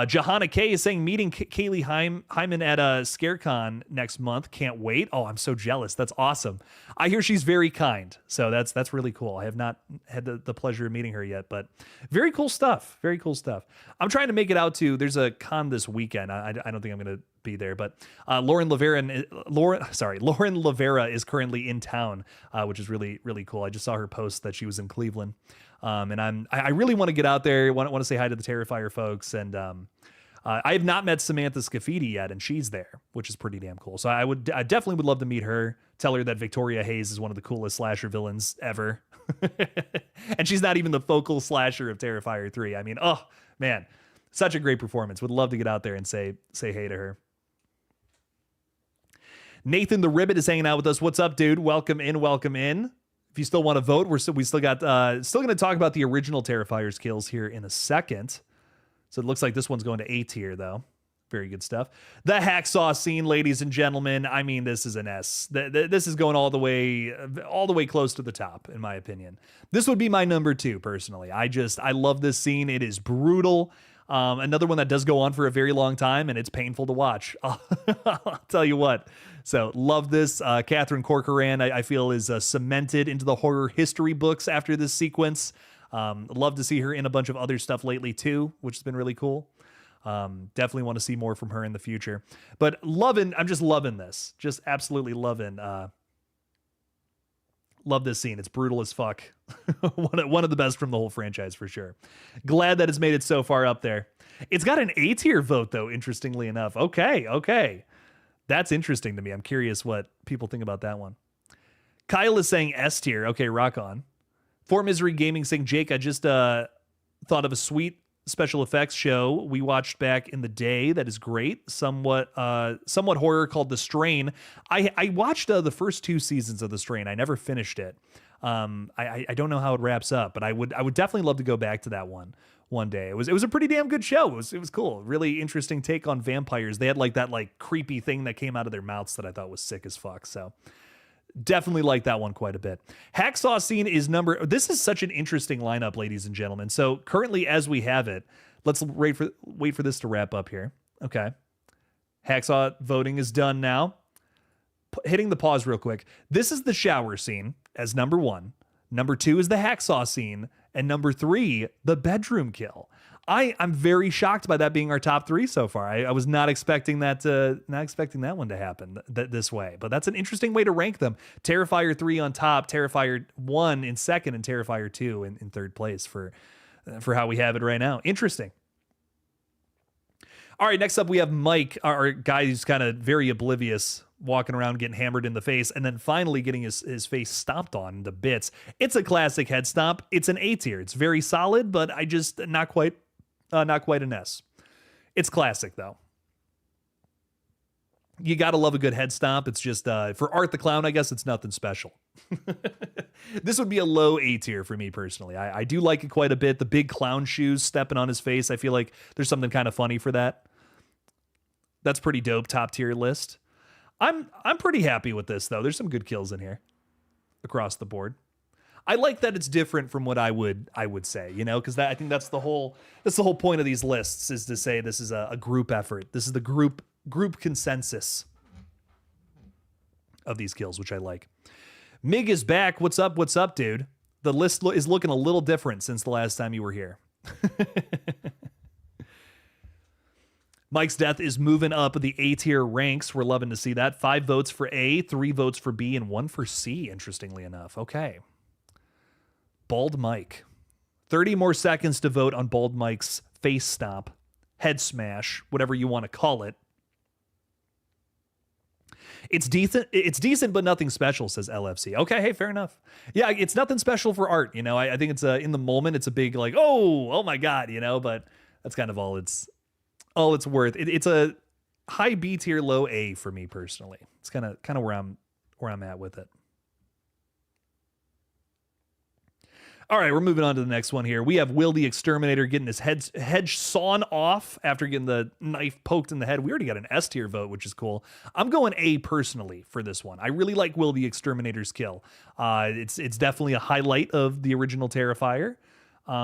Johanna K is saying, meeting Kaylee Hyman at ScareCon next month. Can't wait. Oh, I'm so jealous. That's awesome. I hear she's very kind, so that's really cool. I have not had the pleasure of meeting her yet, but very cool stuff. Very cool stuff. I'm trying to make it out to. There's a con this weekend. I don't think I'm gonna be there, but Lauren Lavera is currently in town, which is really, really cool. I just saw her post that she was in Cleveland, and I really want to get out there. Want to say hi to the Terrifier folks, and I have not met Samantha Scafidi yet, and she's there, which is pretty damn cool. So I definitely would love to meet her. Tell her that Victoria Hayes is one of the coolest slasher villains ever, and she's not even the focal slasher of Terrifier 3. I mean, oh man, such a great performance. Would love to get out there and say hey to her. Nathan the Ribbit is hanging out with us. What's up, dude? Welcome in, welcome in. If you still want to vote, we still got still going to talk about the original Terrifier's kills here in a second. So it looks like this one's going to A tier though. Very good stuff. The hacksaw scene, ladies and gentlemen. I mean, this is an S. This is going all the way close to the top, in my opinion. This would be my number 2 personally. I love this scene. It is brutal. Another one that does go on for a very long time, and it's painful to watch. I'll tell you what. So love this. Catherine Corcoran, I feel, is cemented into the horror history books after this sequence. Love to see her in a bunch of other stuff lately too, which has been really cool. Definitely want to see more from her in the future. But I'm just loving this. Just absolutely loving. Love this scene. It's brutal as fuck. one of the best from the whole franchise for sure. Glad that it's made it so far up there. It's got an A tier vote though, interestingly enough. Okay. That's interesting to me. I'm curious what people think about that one. Kyle is saying S tier. Okay, rock on. For Misery Gaming saying, Jake, I just thought of a sweet special effects show we watched back in the day that is great. Somewhat horror called The Strain. I watched the first 2 seasons of The Strain. I never finished it. I don't know how it wraps up, but I would definitely love to go back to that one day. It was a pretty damn good show. It was cool. Really interesting take on vampires. They had that creepy thing that came out of their mouths that I thought was sick as fuck. So definitely like that one quite a bit. Hacksaw scene is this is such an interesting lineup, ladies and gentlemen. So currently as we have it, let's wait for this to wrap up here. Okay. Hacksaw voting is done now. Hitting the pause real quick. This is the shower scene as number 1. Number 2 is the hacksaw scene. And number 3, the bedroom kill. I'm very shocked by that being our top 3 so far. I was not expecting that one to happen this way. But that's an interesting way to rank them. Terrifier 3 on top, Terrifier 1 in second, and Terrifier 2 in third place for how we have it right now. Interesting. All right, next up we have Mike, our guy who's kind of very oblivious, walking around getting hammered in the face, and then finally getting his face stomped on into bits. It's a classic head stomp. It's an A tier. It's very solid, but I just not quite an S. It's classic though. You gotta love a good head stomp. It's just for Art the Clown, I guess it's nothing special. This would be a low A tier for me personally. I do like it quite a bit. The big clown shoes stepping on his face. I feel like there's something kind of funny for that. That's pretty dope. Top tier list. I'm pretty happy with this though. There's some good kills in here across the board. I like that it's different from what I would say, because I think that's the whole point of these lists, is to say this is a group effort. This is the group consensus of these kills, which I like. Mig is back. What's up, dude? The list is looking a little different since the last time you were here. Mike's death is moving up the A tier ranks. We're loving to see that. 5 votes for A, 3 votes for B, and 1 for C, interestingly enough. Okay. Bald Mike. 30 more seconds to vote on Bald Mike's face stomp, head smash, whatever you want to call it. It's decent. It's decent, but nothing special, says LFC. Okay, hey, fair enough. Yeah, it's nothing special for art. You know, I think it's in the moment, it's a big like, oh my god, you know. But that's kind of all it's worth. It's a high B tier, low A for me personally. It's kind of where I'm at with it. All right, we're moving on to the next one here. We have Will the Exterminator getting his head sawn off after getting the knife poked in the head. We already got an S tier vote, which is cool. I'm going A personally for this one. I really like Will the Exterminator's kill. It's definitely a highlight of the original Terrifier.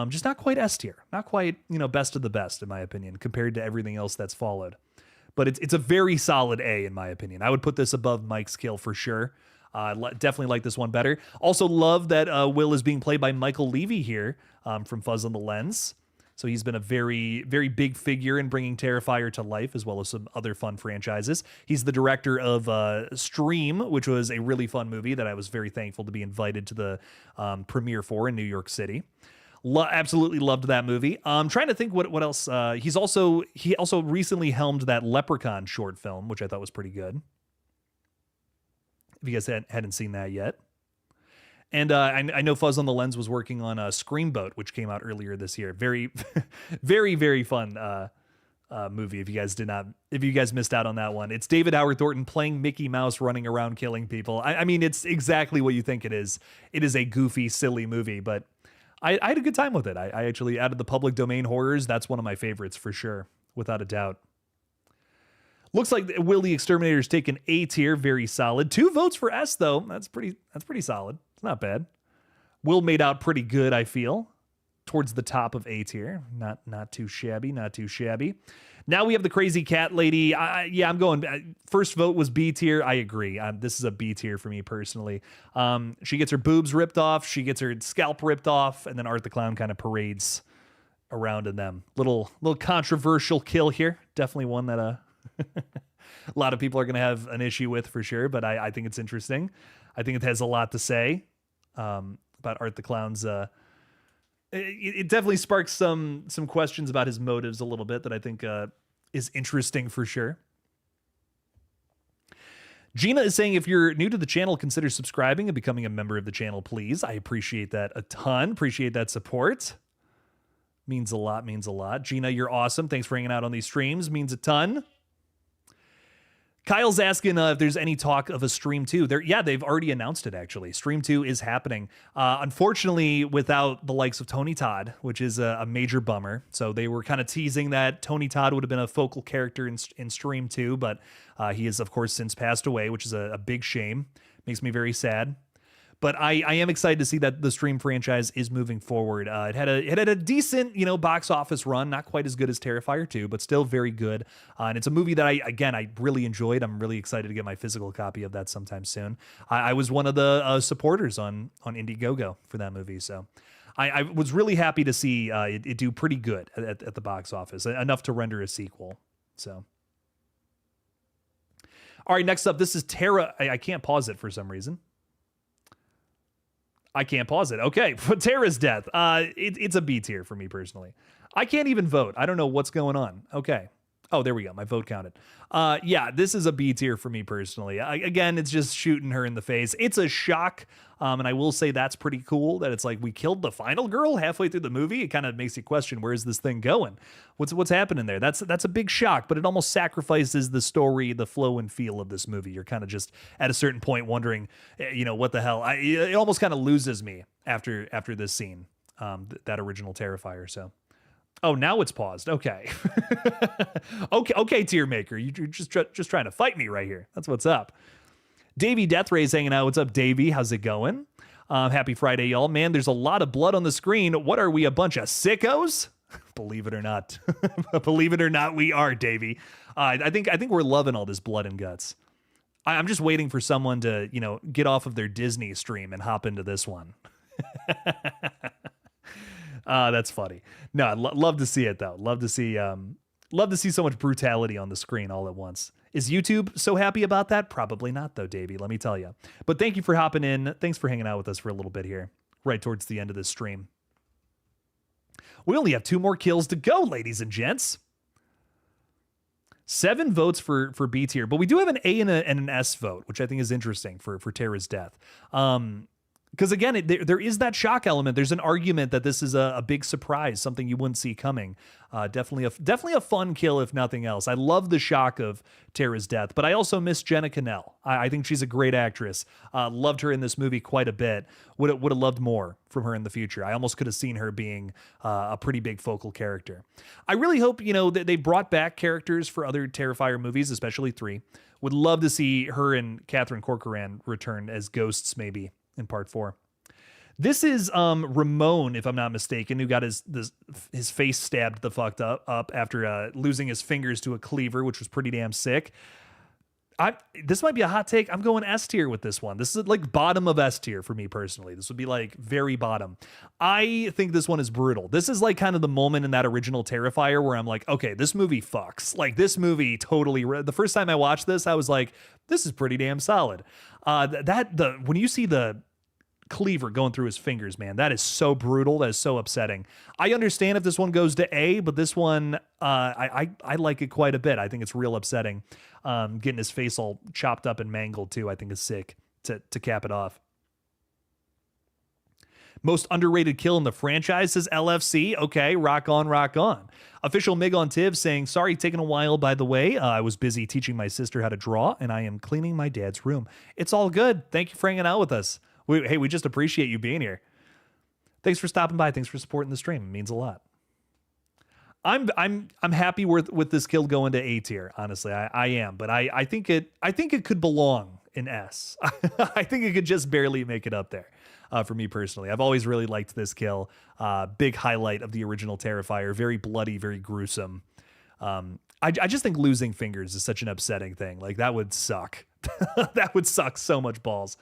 Just not quite S tier. Not quite, best of the best, in my opinion, compared to everything else that's followed. But it's a very solid A, in my opinion. I would put this above Mike's kill for sure. Definitely like this one better. Also love that Will is being played by Michael Levy here from Fuzz on the Lens. So he's been a very, very big figure in bringing Terrifier to life, as well as some other fun franchises. He's the director of Stream, which was a really fun movie that I was very thankful to be invited to the premiere for in New York City. Absolutely loved that movie. I'm trying to think what else. He also recently helmed that Leprechaun short film, which I thought was pretty good. If you guys hadn't seen that yet. And I know Fuzz on the Lens was working on a Screamboat, which came out earlier this year. Very, very, very fun movie. If you guys missed out on that one, it's David Howard Thornton playing Mickey Mouse, running around killing people. I mean, it's exactly what you think it is. It is a goofy, silly movie, but I had a good time with it. I actually added the public domain horrors. That's one of my favorites for sure, without a doubt. Looks like Will the Exterminator's taken A tier, very solid. 2 votes for S though. That's pretty solid. It's not bad. Will made out pretty good, I feel. Towards the top of A tier. Not too shabby, not too shabby. Now we have the Crazy Cat Lady. I'm going. First vote was B tier. I agree. This is a B tier for me personally. She gets her boobs ripped off. She gets her scalp ripped off, and then Art the Clown kind of parades around in them. Little controversial kill here. Definitely one that a lot of people are going to have an issue with for sure, but I think it's interesting. I think it has a lot to say about Art the Clown's. It definitely sparks some questions about his motives a little bit that I think is interesting for sure. Gina is saying, if you're new to the channel, consider subscribing and becoming a member of the channel, please. I appreciate that a ton. Appreciate that support. Means a lot, means a lot. Gina, you're awesome. Thanks for hanging out on these streams. Means a ton. Kyle's asking if there's any talk of a Stream 2. They've already announced it, actually. Stream 2 is happening. Unfortunately, without the likes of Tony Todd, which is a major bummer. So they were kind of teasing that Tony Todd would have been a focal character in Stream 2, but he has, of course, since passed away, which is a big shame. Makes me very sad. But I am excited to see that the Stream franchise is moving forward. It had a decent, box office run, not quite as good as Terrifier 2, but still very good. And it's a movie that I really enjoyed. I'm really excited to get my physical copy of that sometime soon. I was one of the supporters on Indiegogo for that movie, so I was really happy to see it do pretty good at the box office, enough to render a sequel. So. All right, next up, this is Tara. I can't pause it for some reason. I can't pause it. Okay, but Tara's death. It's a B tier for me personally. I can't even vote. I don't know what's going on. Okay. Oh, there we go. My vote counted. This is a B tier for me personally. Again, it's just shooting her in the face. It's a shock. And I will say that's pretty cool that it's like we killed the final girl halfway through the movie. It kind of makes you question, where's this thing going? What's happening there? That's a big shock, but it almost sacrifices the story, the flow and feel of this movie. You're kind of just at a certain point wondering, what the hell? It almost kind of loses me after this scene, that original Terrifier. So. Oh, now it's paused. Okay. okay, tier maker. You're just trying to fight me right here. That's what's up. Davey Deathray's hanging out. What's up, Davey? How's it going? Happy Friday, y'all. Man, there's a lot of blood on the screen. What are we, a bunch of sickos? Believe it or not. Believe it or not, we are, Davey. I think we're loving all this blood and guts. I'm just waiting for someone to, get off of their Disney stream and hop into this one. That's funny. No, I'd love to see it though. Love to see so much brutality on the screen all at once. Is YouTube so happy about that? Probably not though, Davey, let me tell you. But thank you for hopping in. Thanks for hanging out with us for a little bit here, right towards the end of this stream. We only have 2 more kills to go, ladies and gents. 7 votes for B tier, but we do have an A and an S vote, which I think is interesting for Tara's death. Because again, there is that shock element. There's an argument that this is a big surprise, something you wouldn't see coming. Definitely a fun kill, if nothing else. I love the shock of Tara's death, but I also miss Jenna Cannell. I think she's a great actress. Loved her in this movie quite a bit. Would have loved more from her in the future. I almost could have seen her being a pretty big focal character. I really hope, that they brought back characters for other Terrifier movies, especially 3. Would love to see her and Catherine Corcoran return as ghosts, maybe in part 4. This is Ramon, if I'm not mistaken, who got his face stabbed the fucked up after losing his fingers to a cleaver, which was pretty damn sick. This might be a hot take. I'm going S tier with this one. This is like bottom of S tier for me personally. This would be like very bottom. I think this one is brutal. This is like kind of the moment in that original Terrifier where I'm like, okay, this movie fucks. Like this movie totally. The first time I watched this, I was like, this is pretty damn solid. When you see the cleaver going through his fingers, man, that is so brutal. That is so upsetting. I understand if this one goes to A, but this one, I like it quite a bit. I think it's real upsetting. Getting his face all chopped up and mangled too, I think is sick to cap it off. Most underrated kill in the franchise says LFC. Okay, rock on, rock on. Official Mig on Tiv saying, sorry, taking a while, by the way. I was busy teaching my sister how to draw, and I am cleaning my dad's room. It's all good. Thank you for hanging out with us. We just appreciate you being here. Thanks for stopping by. Thanks for supporting the stream. It means a lot. I'm happy with this kill going to A tier. Honestly, I am, but I think it could belong in S. I think it could just barely make it up there. For me personally, I've always really liked this kill. Big highlight of the original Terrifier. Very bloody, very gruesome. I just think losing fingers is such an upsetting thing. Like that would suck. That would suck so much balls.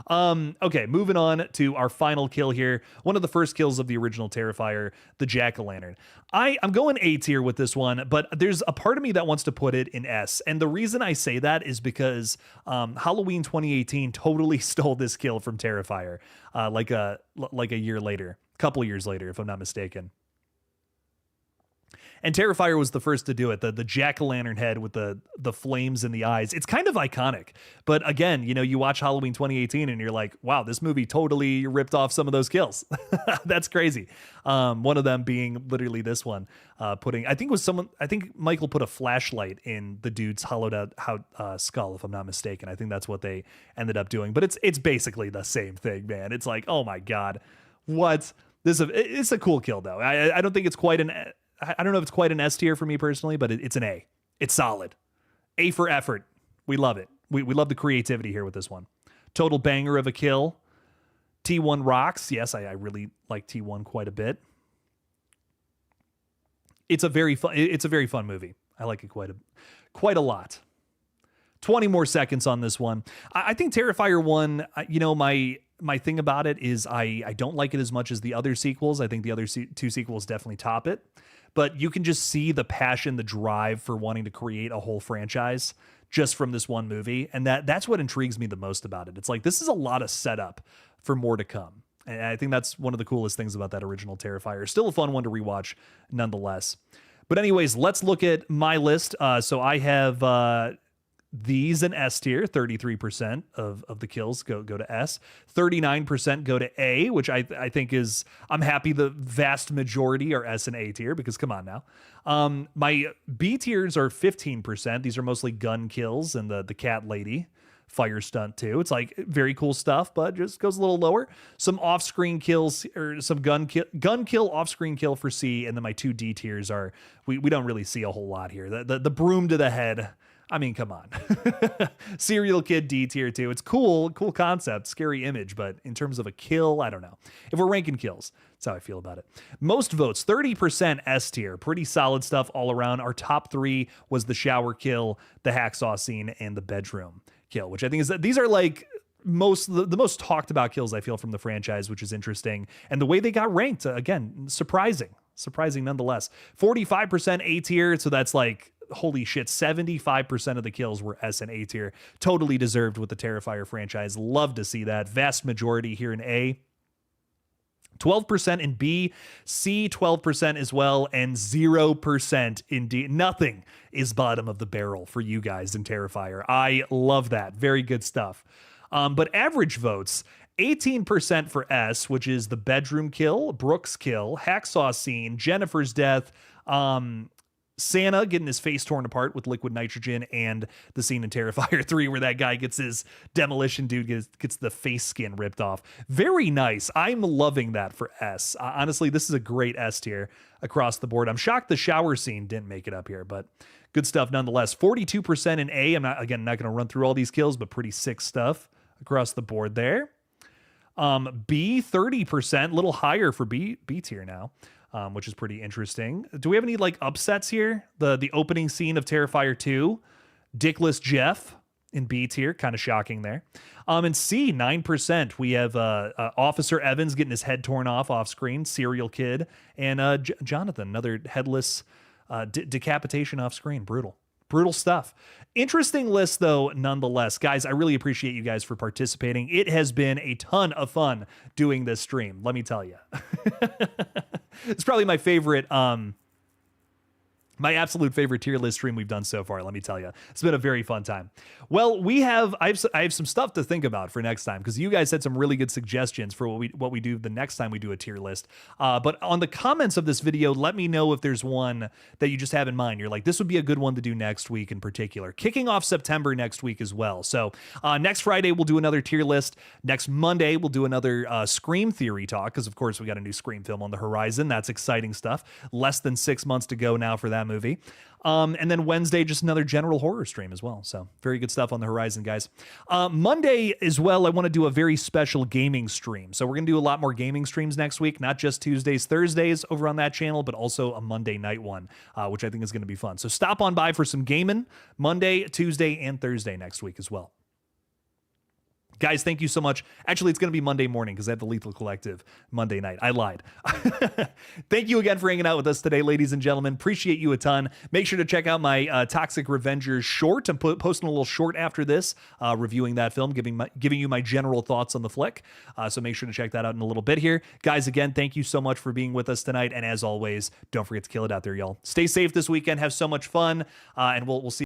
Okay, moving on to our final kill here. One of the first kills of the original Terrifier, the jack-o'-lantern. I'm going A tier with this one, but there's a part of me that wants to put it in S. And the reason I say that is because Halloween 2018 totally stole this kill from Terrifier, like a year later, a couple years later, if I'm not mistaken. And Terrifier was the first to do it. The jack-o'-lantern head with the flames in the eyes. It's kind of iconic. But again, you watch Halloween 2018 and you're like, wow, this movie totally ripped off some of those kills. That's crazy. One of them being literally this one. I think Michael put a flashlight in the dude's hollowed out skull, if I'm not mistaken. I think that's what they ended up doing. But it's basically the same thing, man. It's like, oh my God, what? It's a cool kill, though. I don't think it's quite I don't know if it's quite an S tier for me personally, but it's an A. It's solid. A for effort. We love it. We love the creativity here with this one. Total banger of a kill. T1 rocks. Yes, I really like T1 quite a bit. It's a very fun movie. I like it quite a lot. 20 more seconds on this one. I think Terrifier 1, my thing about it is I don't like it as much as the other sequels. I think the other 2 sequels definitely top it. But you can just see the passion, the drive for wanting to create a whole franchise just from this one movie. And that's what intrigues me the most about it. It's like, this is a lot of setup for more to come. And I think that's one of the coolest things about that original Terrifier. Still a fun one to rewatch nonetheless. But anyways, let's look at my list. So I have these in S tier. 33% of the kills go to S. 39% go to A, which I think is, I'm happy the vast majority are S and A tier, because come on now. My B tiers are 15%. These are mostly gun kills and the cat lady fire stunt too. It's like very cool stuff, but just goes a little lower. Some off-screen kills, or some gun kill, off-screen kill for C, and then my 2 D tiers are, we don't really see a whole lot here. The broom to the head, I mean, come on. Serial Kid D tier too. It's cool concept, scary image, but in terms of a kill, I don't know. If we're ranking kills, that's how I feel about it. Most votes, 30% S tier. Pretty solid stuff all around. Our top 3 was the shower kill, the hacksaw scene, and the bedroom kill, which I think is that these are like the most talked about kills I feel from the franchise, which is interesting. And the way they got ranked, again, surprising nonetheless. 45% A tier, so that's like, holy shit, 75% of the kills were S and A tier. Totally deserved with the Terrifier franchise. Love to see that. Vast majority here in A. 12% in B, C 12% as well, and 0% in D. Nothing is bottom of the barrel for you guys in Terrifier. I love that. Very good stuff. But average votes, 18% for S, which is the bedroom kill, Brooke's kill, hacksaw scene, Jennifer's death, Santa getting his face torn apart with liquid nitrogen, and the scene in Terrifier 3 where that guy gets his demolition dude gets the face skin ripped off. Very nice. I'm loving that for S. Honestly, this is a great S tier across the board. I'm shocked the shower scene didn't make it up here, but good stuff nonetheless. 42% in A. I'm not going to run through all these kills, but pretty sick stuff across the board there. B, 30%, a little higher for B tier now. Which is pretty interesting. Do we have any like upsets here? The opening scene of Terrifier 2, Dickless Jeff in B tier, kind of shocking there. And C, 9%. We have Officer Evans getting his head torn off screen, Serial Kid, and Jonathan, another headless decapitation off screen. Brutal stuff. Interesting list, though, nonetheless. Guys, I really appreciate you guys for participating. It has been a ton of fun doing this stream, let me tell you. It's probably my favorite, my absolute favorite tier list stream we've done so far, let me tell you. It's been a very fun time. Well, I have some stuff to think about for next time, because you guys had some really good suggestions for what we do the next time we do a tier list. But on the comments of this video, let me know if there's one that you just have in mind. You're like, this would be a good one to do next week in particular. Kicking off September next week as well. So next Friday, we'll do another tier list. Next Monday, we'll do another Scream theory talk, because of course we got a new Scream film on the horizon. That's exciting stuff. Less than 6 months to go now for that movie. And then Wednesday, just another general horror stream as well. So very good stuff on the horizon, guys. Monday as well, I want to do a very special gaming stream. So we're going to do a lot more gaming streams next week, not just Tuesdays, Thursdays over on that channel, but also a Monday night one, which I think is going to be fun. So stop on by for some gaming Monday, Tuesday, and Thursday next week as well. Guys, thank you so much. Actually, it's going to be Monday morning because I have the Lethal Collective Monday night. I lied. Thank you again for hanging out with us today, ladies and gentlemen. Appreciate you a ton. Make sure to check out my Toxic Revengers short. I'm posting a little short after this, reviewing that film, giving you my general thoughts on the flick. So make sure to check that out in a little bit here. Guys, again, thank you so much for being with us tonight. And as always, don't forget to kill it out there, y'all. Stay safe this weekend. Have so much fun. And we'll see